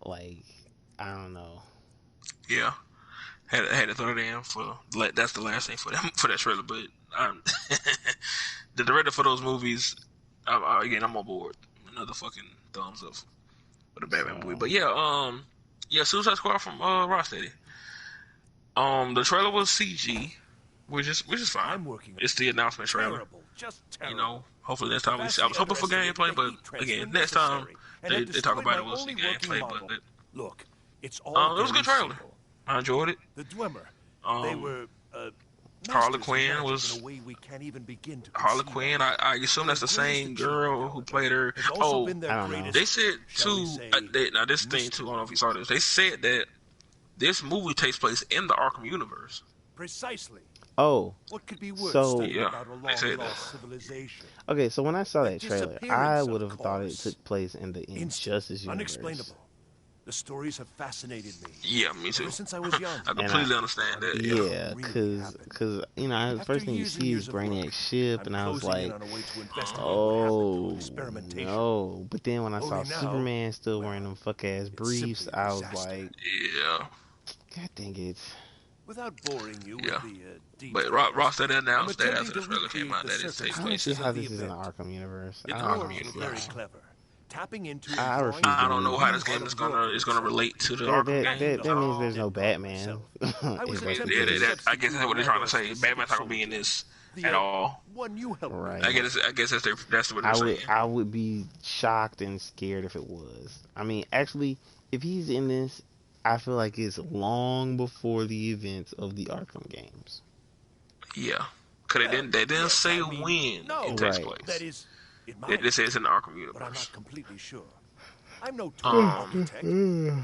like I don't know. Yeah. Had to throw it in for that's the last thing for that trailer. But the director for those movies, again, I'm on board. Another fucking thumbs up for the Batman movie. But yeah, Suicide Squad from Rocksteady. The trailer was CG, which is fine. I'm working. It's the announcement trailer. Terrible. Just terrible. You know, hopefully next time I was Vastly hoping for underestimated gameplay, the but heat transfer again, next time necessary, and they have talk destroyed about it, my we'll see only working gameplay. model. But Look, it's all it was a good very trailer. simple. I enjoyed it. The Dwemer. They were Harley masters of Quinn magic was- in a way we can't even begin to Harley conceive Quinn. of. I assume that's the same girl who played her. Has also been their I don't know. greatest, They said shall we too. say, Now this thing too. I don't know if you saw this. They said that this movie takes place in the Arkham universe. precisely. Oh, What could be worse So- studying Yeah, about a they said long-lost civilization? okay. So when I saw The that trailer, disappearance, I of would have thought it course. took place in the Instant, Injustice universe. unexplainable. The stories have fascinated me. Yeah, me too. Ever since I was young. I completely understand that. Yeah. Yeah, Really cause you know, the After first thing you years and see years is of Brainiac work, ship, I'm and I was closing in like, on a way to investigate what happened oh to experimentation. no. But then when I saw Only now, Superman still well, wearing them fuck ass it's briefs, simply a I was disaster. like, Yeah. God dang it. Without boring you Yeah. with the But details, Rocksteady announced that attempting after the to trailer came recreate out the that it takes I don't see place. circumstances how of the this is in the event. Arkham universe. In I the don't Arkham know. universe. Very clever. Tapping into I and refuse drawing to I don't know how this from game is brokers. gonna relate to the That, Arkham that, game. that means there's no Batman. I was If I attempting could to say. I guess that's what they're trying to say. Batman's not gonna be in this at all. One you helped me Right. I guess that's what they're saying. I would be shocked and scared if it was. I mean, actually, if he's in this, I feel like it's long before the events of the Arkham games. Yeah, cause they didn't say I mean, when no. it takes Right. place. That is, it They might, just say it's in the Arkham but I'm universe. not completely sure. I'm no total architect.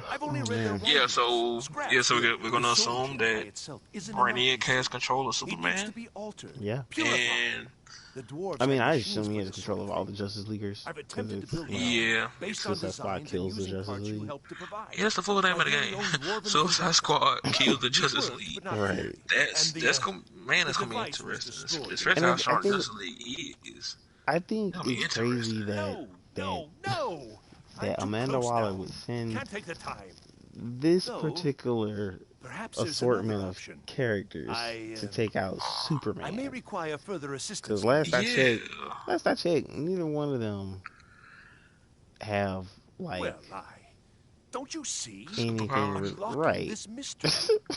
I've only read their Yeah, writings. so Scraps. we're gonna The assume soldier by that itself isn't Brainiac enough. has control of He needs Superman, to be altered. Yeah. Purified. and The dwarves I mean, have I machines assume he for has this control sort of all thing. the Justice Leaguers. I've 'Cause attempted to it's, build you know, yeah, based on Suicide Squad designs kills and the using Justice parts you League. helped to provide. yeah, that's the full name of the My game. very own dwarven Suicide projectile. Squad kills the It Justice worked, League. but not Right. fully. That's And that's gonna that's the gonna be device was interesting, destroyed. especially And how I strong think- Justice League is. I think That'll be it's crazy interesting. No. that I'm too Amanda close Waller now. would send Can't take the time. this No. particular Perhaps there's assortment another of option. characters to take out I may Superman. require further assistance. Because last I Yeah. checked, neither one of them have like Well, Don't you see? anything Unlocking right. this mystery.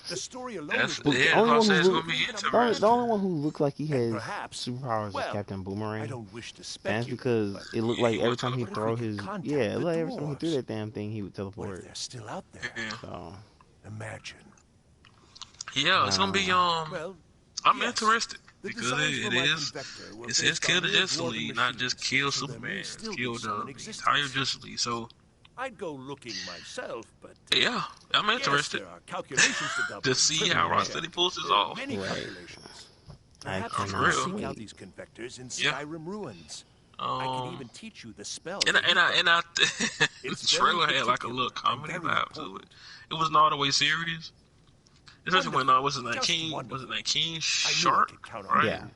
The story alone That's is The yeah. only I one who say it's gonna look, be the interesting. only one who looked like he And has perhaps, superpowers is well, Captain I Boomerang. don't wish to That's speculate, because but it looked Yeah, like he every was time he teleport. what if we throw could his contact the like every time he threw dwarves? that damn thing, he would What if teleport. they're still out there? Yeah, So Imagine. yeah. It's gonna be Well, I'm yes. interested The because designs for it my is. convector were It says based kill on the real Justice dwarven League, not just machines, kill so there may Superman. still be Kill some in the entire existence. Justice League. So I'd go looking myself, but yeah, I'm yes, interested there are calculations to double to and see triple how and right, Rocksteady check. pulls this There are off. many right. calculations. I Perhaps you For should cannot real. seek out wait. these convectors in Yeah. Skyrim ruins. I can Um, even teach you the spell. and to hit them. the It's very trailer had like a little particular and comedy very vibe to it. important. It was not all the way serious, especially when Wonderful. what's his name, Just King, wonderful. was it name King I knew I Shark, could count on right? Yeah. you.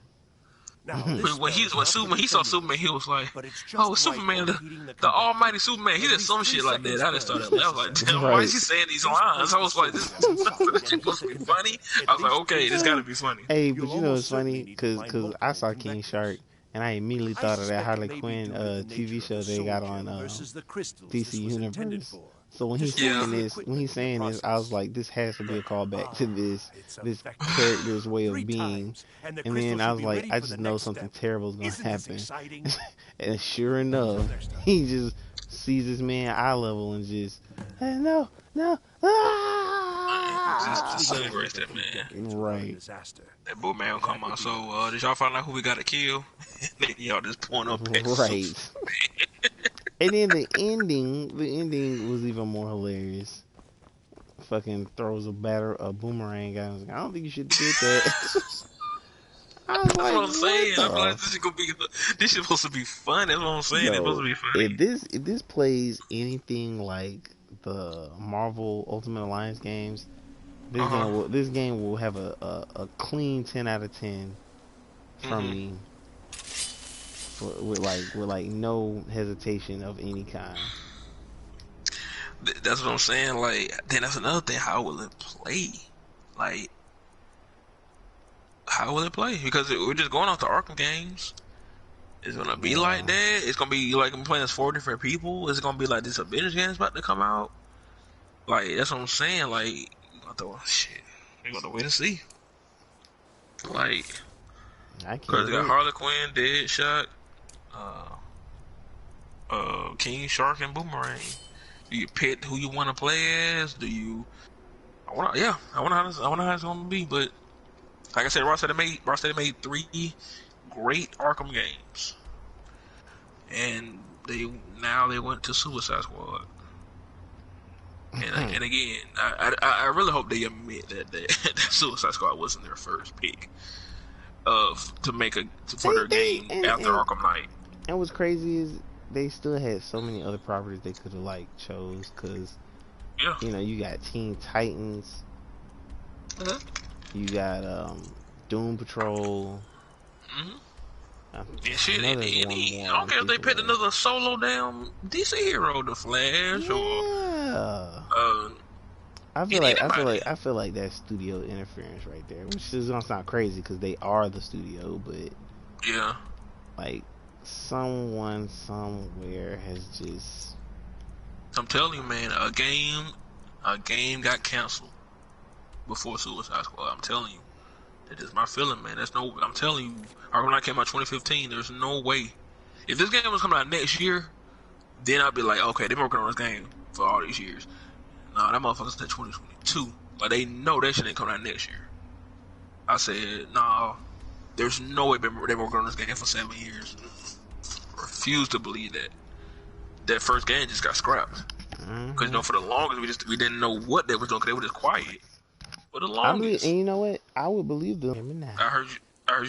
Now, this When spell is not for he saw defending Superman, he yourself, was like, but it's just "Oh, right Superman, for the, heating the the convector. Almighty Superman." He At did least some 3 shit like that. seconds I just started first laughing. I was like, necessary. "Damn, why is Right. he saying these Just lines?" place I the was like, sword "This, down inside this and shit heat gonna the be convector. funny." At I was like, least "Okay, 3 this got to seconds. be funny." Hey, You'll but you know almost it's funny certainly need to because find I multiple saw King convectors. Shark and I immediately I thought of that suspect Harley it may be Quinn due to the TV nature of show the they got soldier on versus the crystals DC this was intended Universe. for. So when he's Destroy saying the this, when equipment he's in the saying this, I was process. like, this has to be a callback to It's this effective. character's way 3 of being. times, and the And crystal then I should was be like, ready I for the just know next something step. terrible is gonna Isn't this happen. exciting? And sure enough, Until next time. he just sees this man eye level and just, hey, no, no, Just ah! disintegrates that man. Right, That Boomerang come out. So did y'all find out who we got to kill? Y'all just point up at right. And then the ending was even more hilarious. Fucking throws a boomerang at him. I don't think you should do that. I was That's like, what I'm saying. I feel like what this is gonna be. This is supposed to be fun. That's what I'm saying. It's supposed Yo, to be funny. if this plays anything like the Marvel Ultimate Alliance games, this game will have a clean 10 out of 10 from me, with like no hesitation of any kind. That's what I'm saying. Like, then that's another thing. How will it play? Like, how will it play? Because we're just going off the Arkham games. It's gonna be like that. It's gonna be like I'm playing as 4 different people. It's gonna be like this Avengers game is about to come out. Like, that's what I'm saying. Like, you got to shit. You got to wait and see. Like, I because can't you got wait. Harley Quinn, Deadshot, King Shark, and Boomerang. Do you pick who you want to play as? Do you? I wonder how it's gonna be. But like I said, Rocksteady made 3 great Arkham games, and they went to Suicide Squad. And again, I really hope they admit that Suicide Squad wasn't their first pick to make for their game after Arkham Knight. And what's crazy is they still had so many other properties they could have like chose, because you know, you got Teen Titans, you got Doom Patrol. And shit, I don't care if they picked another solo damn DC hero, The Flash, I feel like that's studio interference right there, which is gonna sound crazy because they are the studio, but yeah, like someone somewhere has just. I'm telling you, man, a game got canceled before Suicide Squad. I'm telling you, that is my feeling, man. I'm telling you, Arkham Knight came out 2015. There's no way. If this game was coming out next year, then I'd be like, okay, they've been working on this game for all these years. Nah, that motherfucker said 2022. Like, they know that shit ain't coming out next year. I said, nah, there's no way they've been working on this game for 7 years. Refuse to believe that. That first game just got scrapped. Because, you know, for the longest, we didn't know what they were doing, because they were just quiet. For the longest. And you know what? I would believe them now. I heard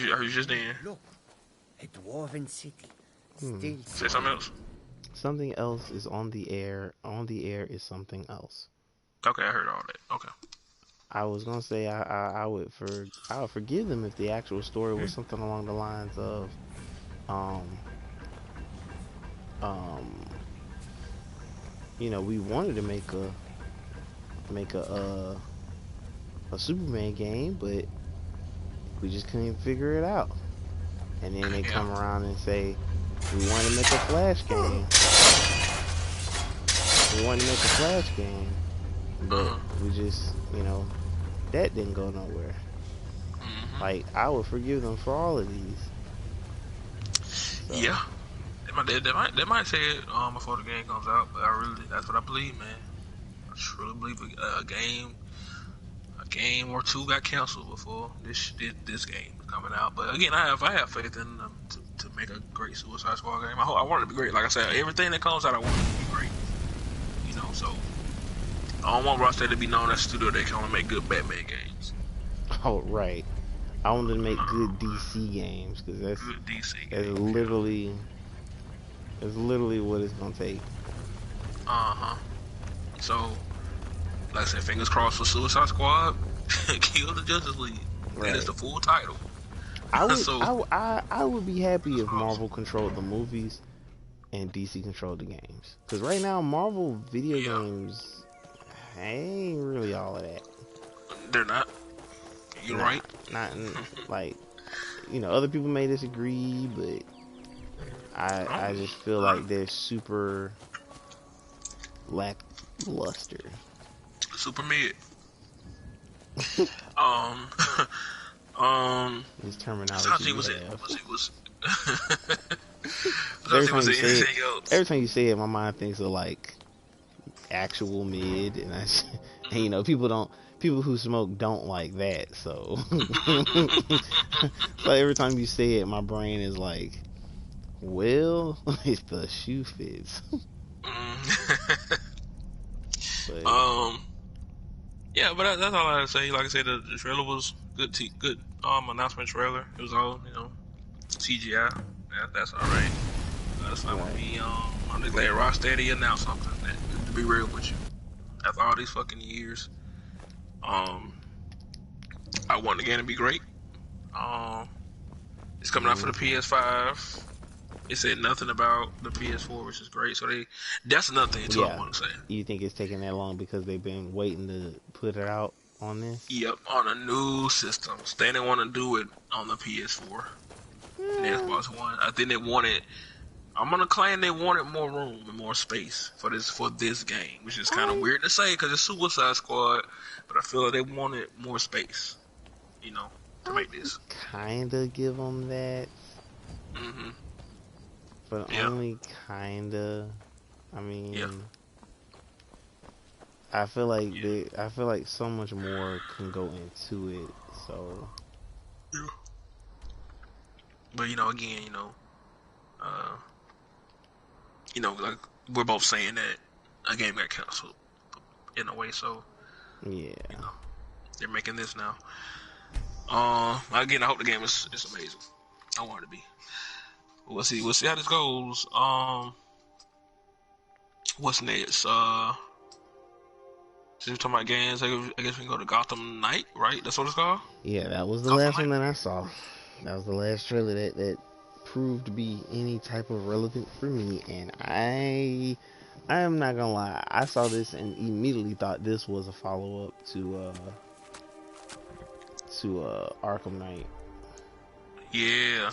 you just then. Look, a dwarven city. Still Say something else. Something else is on the air. On the air is something else. Okay, I heard all that. Okay. I was gonna say I would forgive them if the actual story was something along the lines of, you know, we wanted to make a Superman game, but we just couldn't figure it out. And then they come around and say, we want to make a Flash game. wanted to make a Flash game, but we just, that didn't go nowhere. Like, I would forgive them for all of these. So. Yeah. They might say it before the game comes out, but that's what I believe, man. I truly believe a game or two got canceled before this game is coming out. But again, I have faith in them to make a great Suicide Squad game. I want it to be great. Like I said, everything that comes out, I want it to be great. So I don't want Rockstar to be known as a studio that can only make good Batman games. Oh, right. I want them to make good DC games, because that's literally what it's gonna take. So, like I said, fingers crossed for Suicide Squad. Kill the Justice League. Right. That is the full title. I would be happy if Marvel controlled the movies and DC controlled the games. Because right now, Marvel video games ain't really all of that. They're not. You're right. Not like, other people may disagree, but I just feel like they're super lackluster. Super mid. This terminology every time you say it, my mind thinks of like actual mid, and people who smoke don't like that, so so every time you say it, my brain is like, well, if the shoe fits. Yeah, but that's all I had to say. Like I said, the trailer was good. Good announcement trailer. It was all CGI. That's all right. That's fine with me. I'm just glad Rocksteady announced something. To be real with you, after all these fucking years, I want the game to be great. It's coming out for the PS5. It said nothing about the PS4, which is great. So that's another thing too. I want to say. You think it's taking that long because they've been waiting to put it out on this? Yep, on a new system. They didn't want to do it on the PS4. The Xbox One. I think they wanted. I'm gonna claim they wanted more room and more space for this game, which is kind of weird to say because it's Suicide Squad, but I feel like they wanted more space, to make this. Kinda give them that. But only kinda. I mean, I feel like so much more can go into it. So. Yeah. But again, like we're both saying that a game got canceled in a way. So. Yeah. They're making this now. Again, I hope the game is amazing. I want it to be. We'll see how this goes. What's next? Since we're talking about games, I guess we can go to Gotham Knight, right? That's what it's called? Yeah, that was the last one that I saw. That was the last trailer that proved to be any type of relevant for me, and I am not gonna lie, I saw this and immediately thought this was a follow-up to Arkham Knight. Yeah.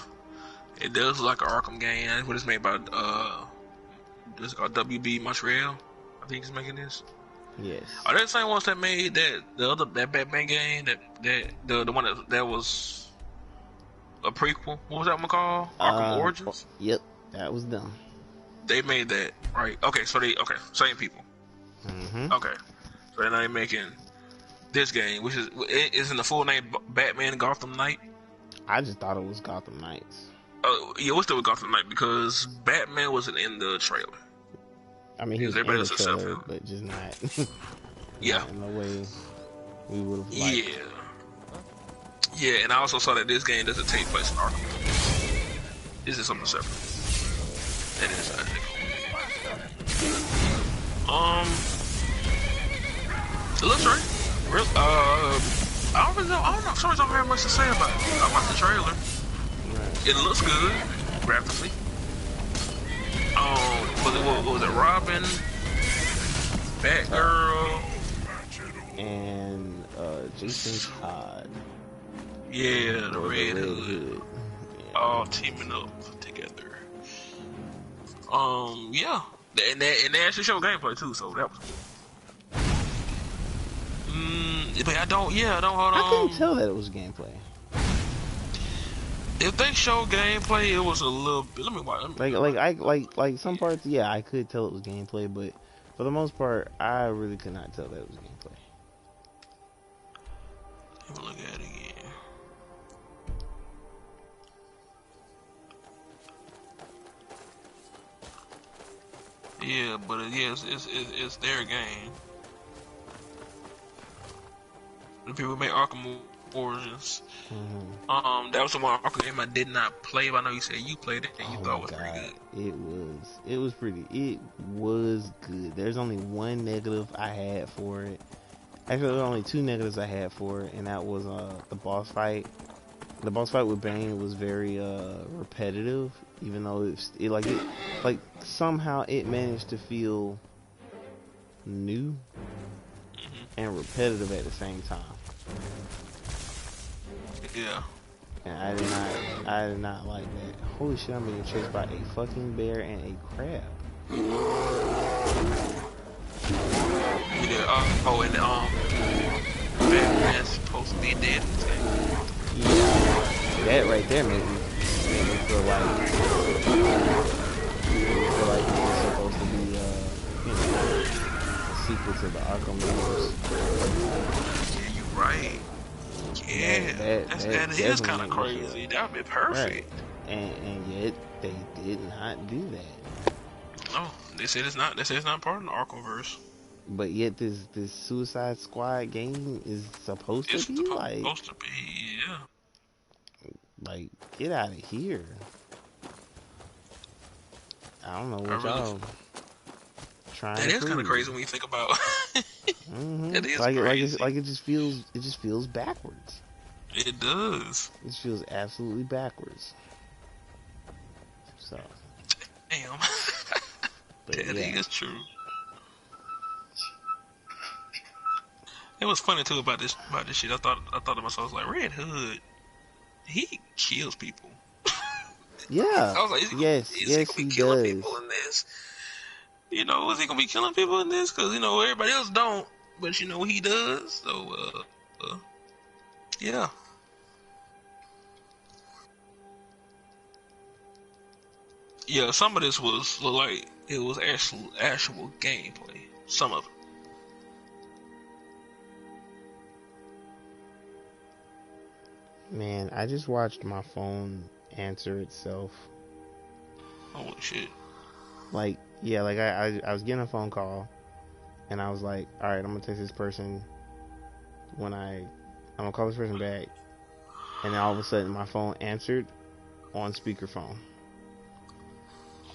It does look like an Arkham game. That's what it's made by it's called WB Montreal. I think he's making this. Yes. Are they the same ones that made that Batman game the one that was a prequel? What was that one called? Arkham Origins? Yep, that was them. They made that, right? Okay, so same people. Okay. So they're now making this game, which isn't the full name Batman Gotham Knight? I just thought it was Gotham Knights. Yeah, we're still with Gotham Knight because Batman wasn't in the trailer. I mean, he was in the trailer, but just not. Not in the way we would have liked. Yeah, and I also saw that this game doesn't take place in Arkham. This is something separate. That is, I think. It looks right. I don't know. For some reason, I don't have much to say about the trailer. It looks good, graphically. What was it? Robin, Batgirl, and Jason Todd. Yeah, the Red Hood. Yeah. All teaming up together. Yeah. And they actually showed gameplay too, so that was good. But I don't hold I couldn't on. tell that it was gameplay. If they show gameplay, it was a little bit. Let me watch. Like some parts, yeah, I could tell it was gameplay, but for the most part, I really could not tell that it was gameplay. Let me look at it again. Yeah, but it's their game. The people who made Arkham Origins. That was the one Arkham game I did not play, but I know you said you played it and you thought it was pretty good. It was good. There's only one negative I had for it. Actually, there were only two negatives I had for it, and that was the boss fight. The boss fight with Bane was very repetitive, even though it somehow it managed to feel new and repetitive at the same time. Yeah. And I did not like that. Holy shit, I'm being chased by a fucking bear and a crab. Yeah, and Batman's supposed to be dead in this game. Yeah, that right there made me feel like it's supposed to be a sequel to the Arkham games. Yeah, you're right. Yeah, that is kind of crazy. That would be perfect. Right. And yet they did not do that. No, they said it's not. They said it's not part of the Arkhamverse. But yet this Suicide Squad game is supposed to be yeah. Like, get out of here. I don't know what y'all trying to prove. That is kind of crazy when you think about. It is crazy. It just feels backwards. It does. It feels absolutely backwards. So. Damn. But that is true. It was funny too about this shit. I thought to myself, like, Red Hood, he kills people. Yeah. I was like, yes, he gonna be killing does. people in this? You know, is he gonna be killing people in this? Because, you know, everybody else don't, but you know he does. So, yeah. Yeah, some of this looked like it was actual gameplay. Some of it. Man, I just watched my phone answer itself. Holy shit. Like, yeah, like I was getting a phone call, and I was like, alright, I'm gonna text this person I'm gonna call this person back, and then all of a sudden my phone answered on speakerphone.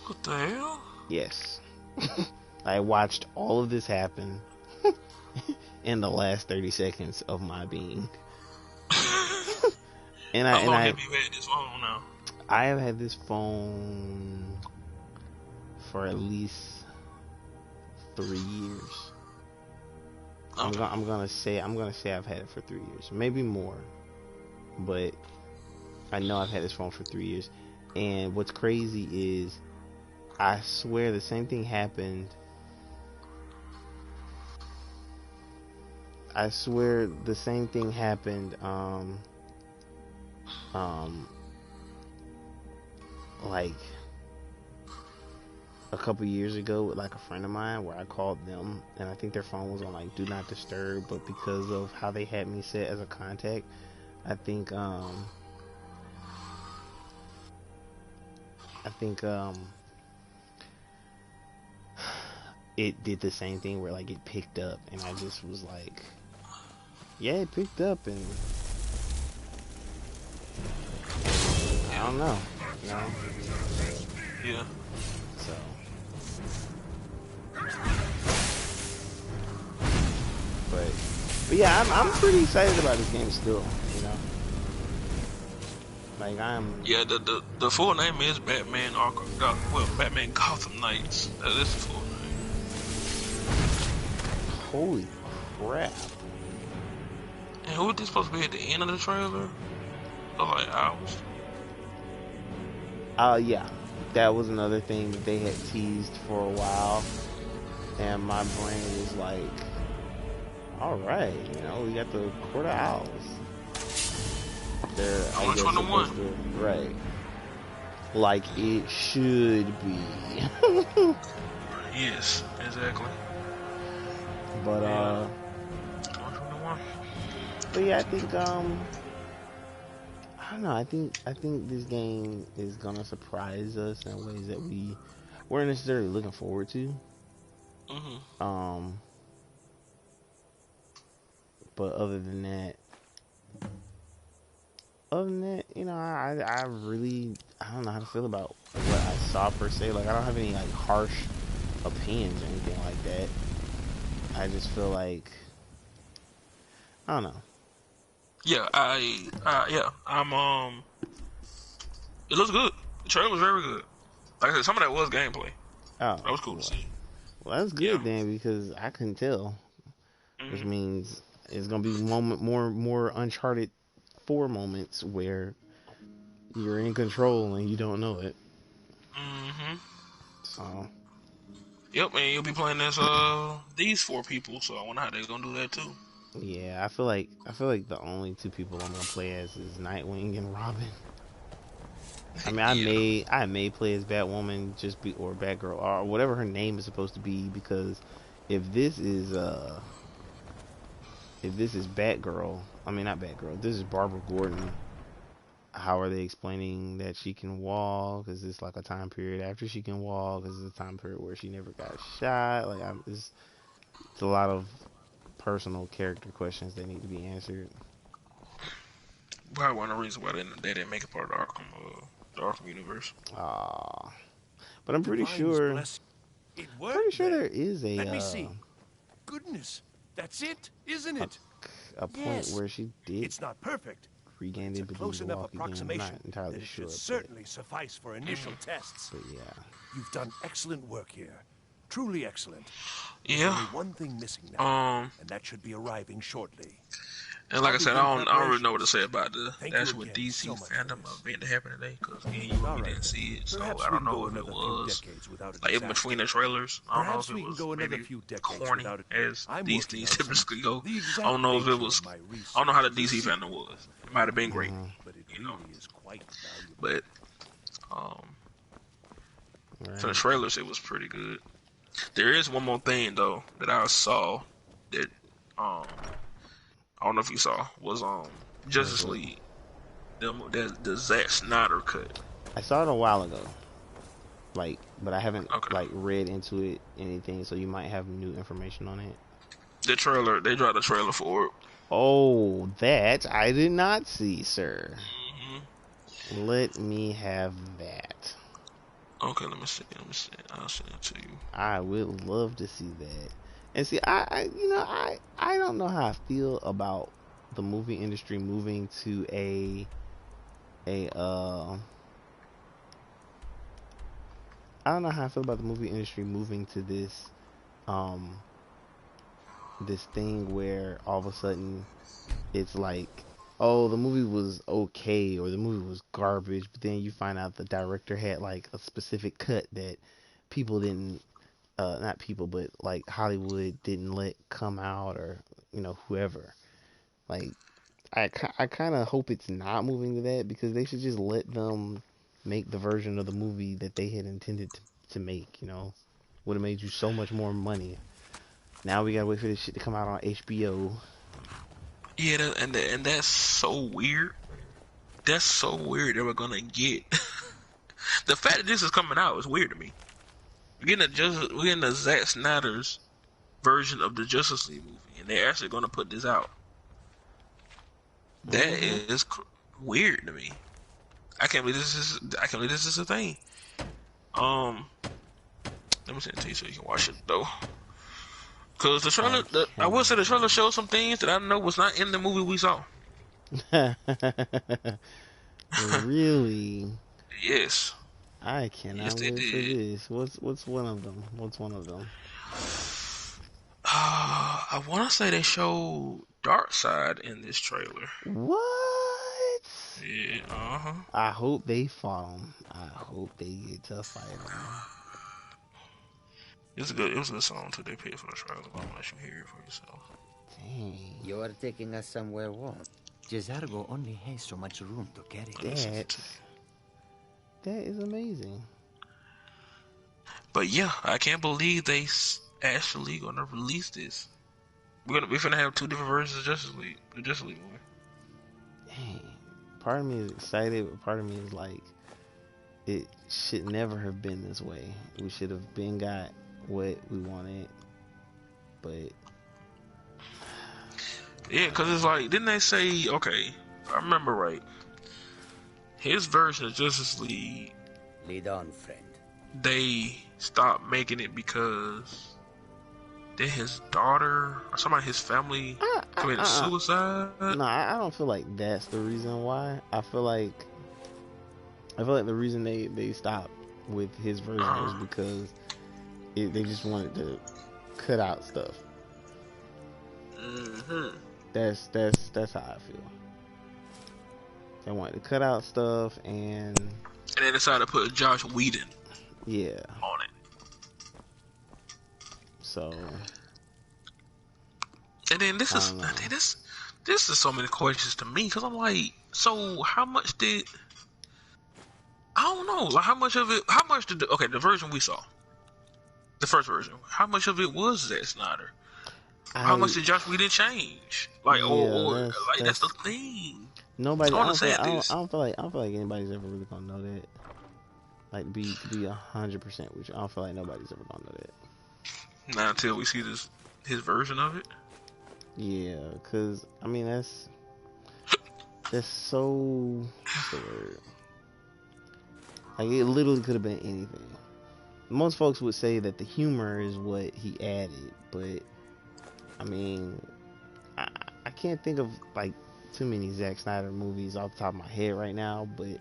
What the hell? Yes. I watched all of this happen in the last 30 seconds of my being. How long have you had this phone now? I have had this phone for at least 3 years. Okay. I'm gonna say I've had it for 3 years, maybe more, but I know I've had this phone for 3 years. And what's crazy is, I swear the same thing happened. Like a couple years ago with like a friend of mine, where I called them and I think their phone was on like do not disturb, but because of how they had me set as a contact, I think it did the same thing where like it picked up, and I just was like, yeah, it picked up, and I don't know, you know? Yeah. So. But yeah, I'm pretty excited about this game still, you know? Like, Yeah, the full name is Batman Batman Gotham Knights. That is the full name. Holy crap. And who was this supposed to be at the end of the trailer? Or like hours? Yeah. that was another thing that they had teased for a while, and my brain was like, all right, we got the Court of Owls. They're, I guess, 21. supposed to, right, like it should be. Yes, exactly. But Yeah. 21. but yeah, I think I don't know. I think this game is gonna surprise us in ways that we weren't necessarily looking forward to. Mm-hmm. But other than that, I really, I don't know how to feel about what I saw per se. Like, I don't have any like harsh opinions or anything like that. I just feel like, I don't know. Yeah, it looks good. The trailer was very good. Like I said, some of that was gameplay. Oh, That was cool to see. well, that's Yeah. good then, because I couldn't tell, which Mm-hmm. means it's gonna be more Uncharted 4 moments where you're in control and you don't know it. Mm-hmm. So Yep, and you'll be playing as these 4 people, so I wonder how they're gonna do that too. yeah, I feel like the only 2 people I'm gonna play as is Nightwing and Robin. I mean, Yeah. I may play as Batwoman, or Batgirl, or whatever her name is supposed to be, because if this is Batgirl, I mean not Batgirl, if this is Barbara Gordon, how are they explaining that she can walk? Is this like a time period after she can walk? Is this a time period where she never got shot? Like, it's a lot of personal character questions that need to be answered. Probably one of the reasons why they didn't make it part of the Arkham universe. Ah, but I'm pretty Divine's sure blessing. It worked then. there is Let me see. Goodness, that's it, isn't it? a point Yes. where she did It's not perfect. regain It's the a ability close to enough walk again. I'm approximation not entirely that it sure, should certainly suffice for initial tests. but yeah. You've done excellent work here. Truly excellent. There's Yeah. only one thing missing now, and that should be arriving shortly. And like I said, I don't really know what to say about Thank the you actual again DC so much for fandom this. event that happened today, because again, All we right, didn't see it, so perhaps I we don't can know go if it another few was decades without a like in disaster. between the trailers. I don't know Perhaps if we it can was go another maybe few decades corny without it. as I'm these working things on typically go. the exact I don't know if it nature was. of my I don't know how the research DC is a fandom was. It might have been great, but it you know. really is quite valuable. But for the trailers, it was pretty good. There is one more thing though that I saw that I don't know if you saw was Justice League, the Zack Snyder cut. I saw it a while ago, but I haven't Okay. read into it anything. So you might have new information on it. The trailer, they dropped the trailer for it. Oh, that I did not see, sir. Mm-hmm. Let me have that. Okay, let me see. I'll send it to you. I would love to see that. And see, I don't know how I feel about the movie industry moving to a I don't know how I feel about the movie industry moving to this this thing where all of a sudden it's like, oh, the movie was okay or the movie was garbage, but then you find out the director had like a specific cut that people didn't, not people, but like Hollywood didn't let come out, or whoever. Like, I kind of hope it's not moving to that, because they should just let them make the version of the movie that they had intended to make. Would have made you so much more money. Now we gotta wait for this shit to come out on HBO. Yeah, and that's so weird. That's so weird that we're gonna get the fact that this is coming out is weird to me. We're getting the Zack Snyder's version of the Justice League movie, and they're actually gonna put this out. That is weird to me. I can't believe this is a thing. Let me send it to you so you can watch it though. Cause the trailer, I will say the trailer showed some things that I know was not in the movie we saw. Really? Yes. I cannot Yes, they wait for did. this. What's one of them? What's one of them? I want to say they showed Darkseid in this trailer. What? Yeah, I hope they fought him. I hope they get to fight him. It was a good song too. They paid for the trailer, but I'm gonna let you hear it for yourself. Dang. You are taking us somewhere warm. Gisargo only has so much room to carry. That is amazing. But yeah, I can't believe they actually gonna release this. We're gonna have two different versions of Justice League, the Justice League movie. Dang. Part of me is excited, but part of me is like, it should never have been this way. We should have been got what we wanted, but yeah, cause it's like, didn't they say, okay, if I remember right, his version of Justice League, Lead on, friend. they stopped making it because then his daughter or somebody in his family committed suicide. No, I don't feel like that's the reason why. I feel like the reason they stopped with his version was because they just wanted to cut out stuff. That's how I feel. They wanted to cut out stuff, and they decided to put Josh Whedon on it. So, and then this is so many questions to me, because I'm like, so how much did, I don't know, like how much did the version we saw, the first version, how much of it was Zack Snyder? How much did Josh Whedon change? Like, or that's the thing. Nobody. I don't feel like this. anybody's ever really gonna know that. Like, to be 100% with you, I don't feel like nobody's ever gonna know that. Not until we see his version of it. Yeah, cause I mean that's so, what's the word? Like, it literally could have been anything. Most folks would say that the humor is what he added, but I mean, I can't think of like too many Zack Snyder movies off the top of my head right now, but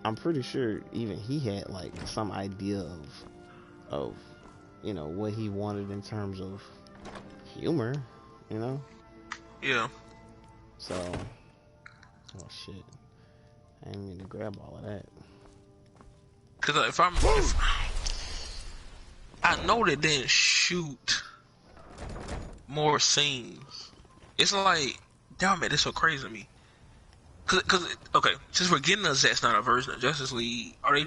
I'm pretty sure even he had like some idea of you know what he wanted in terms of humor, you know? Yeah. So, oh shit, I didn't mean to grab all of that. Because I know they didn't shoot more scenes. It's like, damn it, it's so crazy to me. Cause okay, since we're getting a Zack Snyder version of Justice League, are they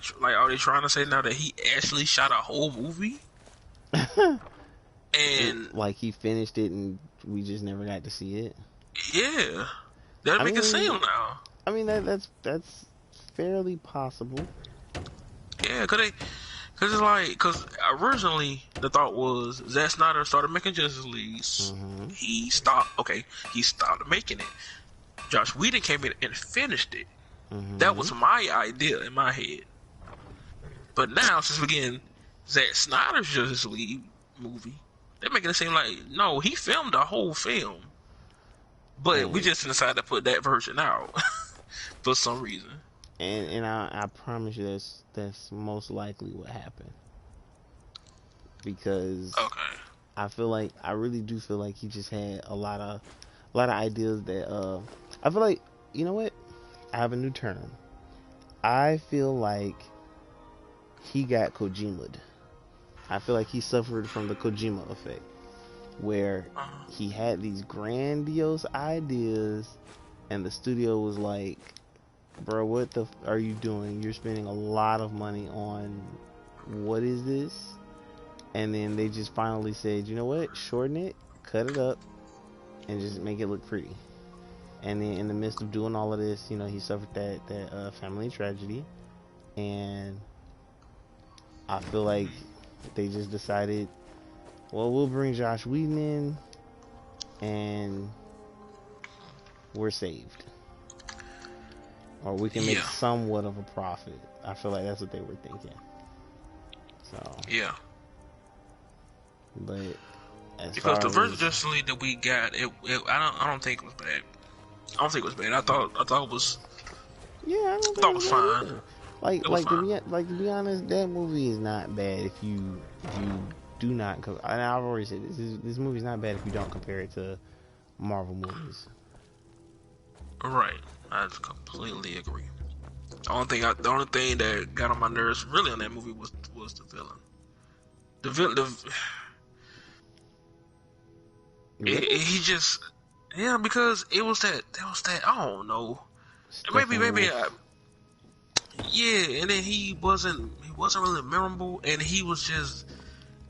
trying to say now that he actually shot a whole movie? And like he finished it and we just never got to see it. Yeah, that make it seem now. I mean that's fairly possible. Yeah, cause originally the thought was Zack Snyder started making Justice League. He stopped making it. Josh Whedon came in and finished it. That was my idea in my head. But now, since we're getting Zack Snyder's Justice League movie, they're making it seem like, no, he filmed the whole film. But we just decided to put that version out for some reason. And I promise you that's most likely what happened. Because I really do feel like he just had a lot of ideas that I feel like, you know what? I have a new term. I feel like he got Kojima'd. I feel like he suffered from the Kojima effect, where he had these grandiose ideas and the studio was like, bro, what the are you doing? You're spending a lot of money on what is this? And then they just finally said, you know what? Shorten it, cut it up, and just make it look pretty. And then in the midst of doing all of this, you know, he suffered that family tragedy, and I feel like they just decided, well, we'll bring Josh Whedon in, and we're saved, or we can make somewhat of a profit. I feel like that's what they were thinking. So yeah, but because the version of Justice League that we got, I don't think it was bad. I don't think it was bad. I thought it was. Yeah, I thought it was fine. To be honest, that movie is not bad if you do not. And I've already said this movie's not bad if you don't compare it to Marvel movies. Right. I completely agree. The only thing that got on my nerves really on that movie was the villain. The villain, Really? he just, yeah, because it was that I don't know. Maybe Steppenwolf. yeah, and then he wasn't really memorable, and he was just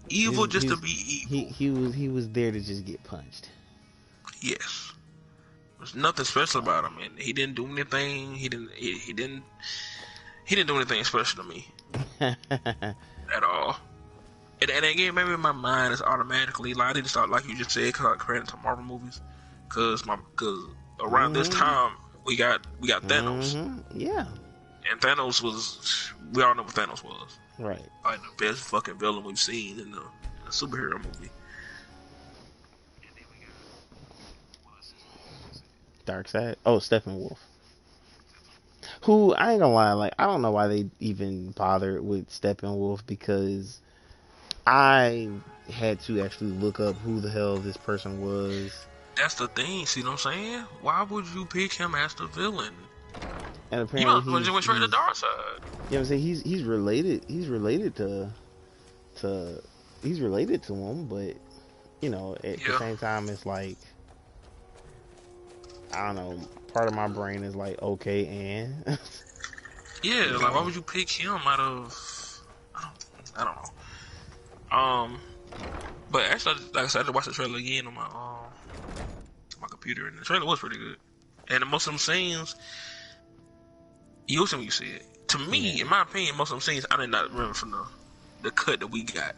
evil just to be evil. He was there to just get punched. Yes, there's nothing special about him, and he didn't do anything. He didn't do anything special to me at all. And again, maybe my mind is automatically like I didn't start like you just said, cause I credit to Marvel movies, cause around this time we got Thanos, Yeah. and Thanos was, we all know what Thanos was, Right. like the best fucking villain we've seen in a superhero movie. Darkseid. Oh, Steppenwolf. Who, I ain't gonna lie, like I don't know why they even bothered with Steppenwolf, because I had to actually look up who the hell this person was. That's the thing. See what I'm saying? Why would you pick him as the villain? And You apparently might as well just went straight to the dark side. you know what I'm saying, he's related to he's related to him, but you know, at the Yeah, same time it's like, I don't know, part of my brain is like, okay, and yeah. you Like, why know. would you pick him out of? I don't know. But actually, like I said, I just watched the trailer again on my computer, and the trailer was pretty good. And most of them scenes, you see what you said. To me, Yeah. in my opinion, most of them scenes I did not remember from the cut that we got.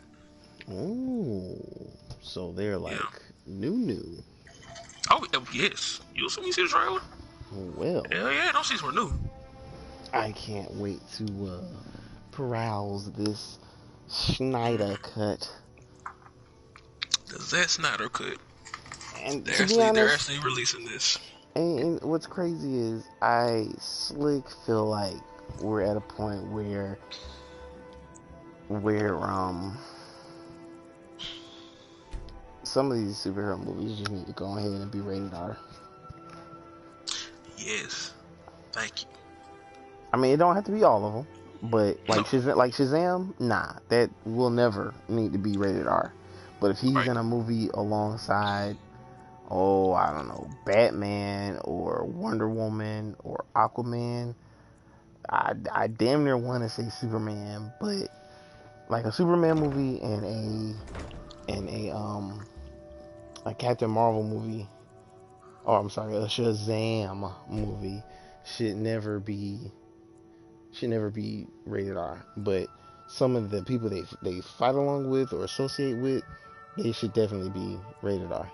Oh, so they're Yeah. like new. Oh yes. You see when you see the trailer? Well, Hell yeah, those scenes were new. I can't wait to peruse this Schneider cut. The Zack Snyder cut. And to be They're honest, actually releasing this. and what's crazy is I slick feel like we're at a point where some of these superhero movies just need to go ahead and be rated R. Yes. Thank you. I mean, it don't have to be all of them, but No. Like Shazam, nah, that will never need to be rated R. But if he's Right. in a movie alongside, oh, I don't know, Batman or Wonder Woman or Aquaman, I damn near want to say Superman, but like a Superman movie and a Captain Marvel movie, or I'm sorry, a Shazam movie should never be rated R. But some of the people they fight along with or associate with, they should definitely be rated R.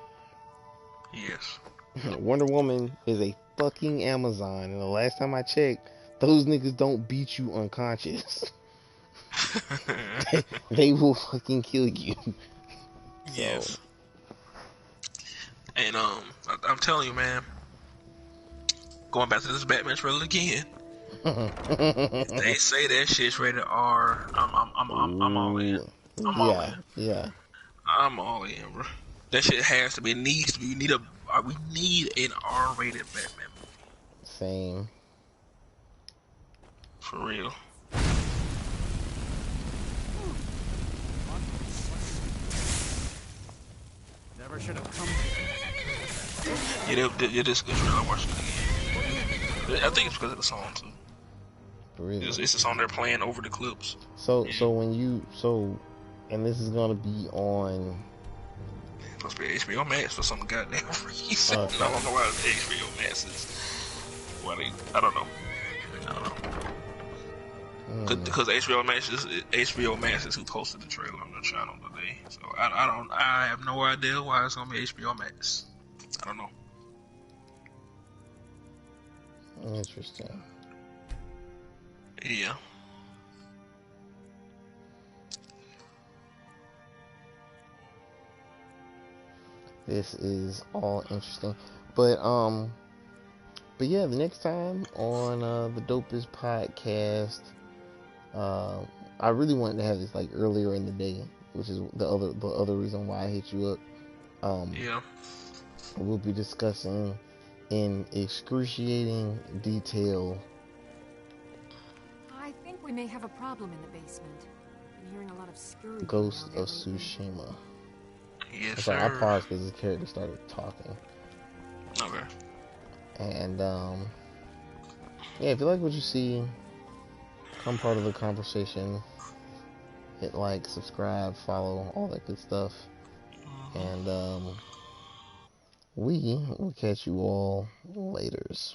Yes. Wonder Woman is a fucking Amazon, and the last time I checked, those niggas don't beat you unconscious. They will fucking kill you. So Yes. And I'm telling you, man. Going back to this Batman trailer again. If they say that shit's rated R, I'm all in. Ooh, I'm all in. yeah. I'm all in, bro. That shit has to be. It needs to be. We need an R-rated Batman movie. Same. For real. Never should have come here. Yeah, this good trailer. I watched it again. I think it's because of the song too. Really. It's the song they're playing over the clips. So Yeah. and this is gonna be on. It's supposed to be HBO Max for some goddamn reason. Okay. I don't know why HBO Max is. I don't know. Because HBO Max is who posted the trailer on the channel today. So I have no idea why it's gonna be HBO Max. I don't know. Interesting. Yeah. This is all interesting, but yeah, the next time on the Dopest podcast, I really wanted to have this like earlier in the day, which is the other reason why I hit you up. Yeah. We'll be discussing in excruciating detail. I think we may have a problem in the basement. I'm hearing a lot of scurrying Ghost around of everything. Tsushima. Yes, I'm sorry, I sir. paused because this character started talking. Okay. And yeah, if you like what you see, become part of the conversation. Hit like, subscribe, follow, all that good stuff. And we will catch you all laters.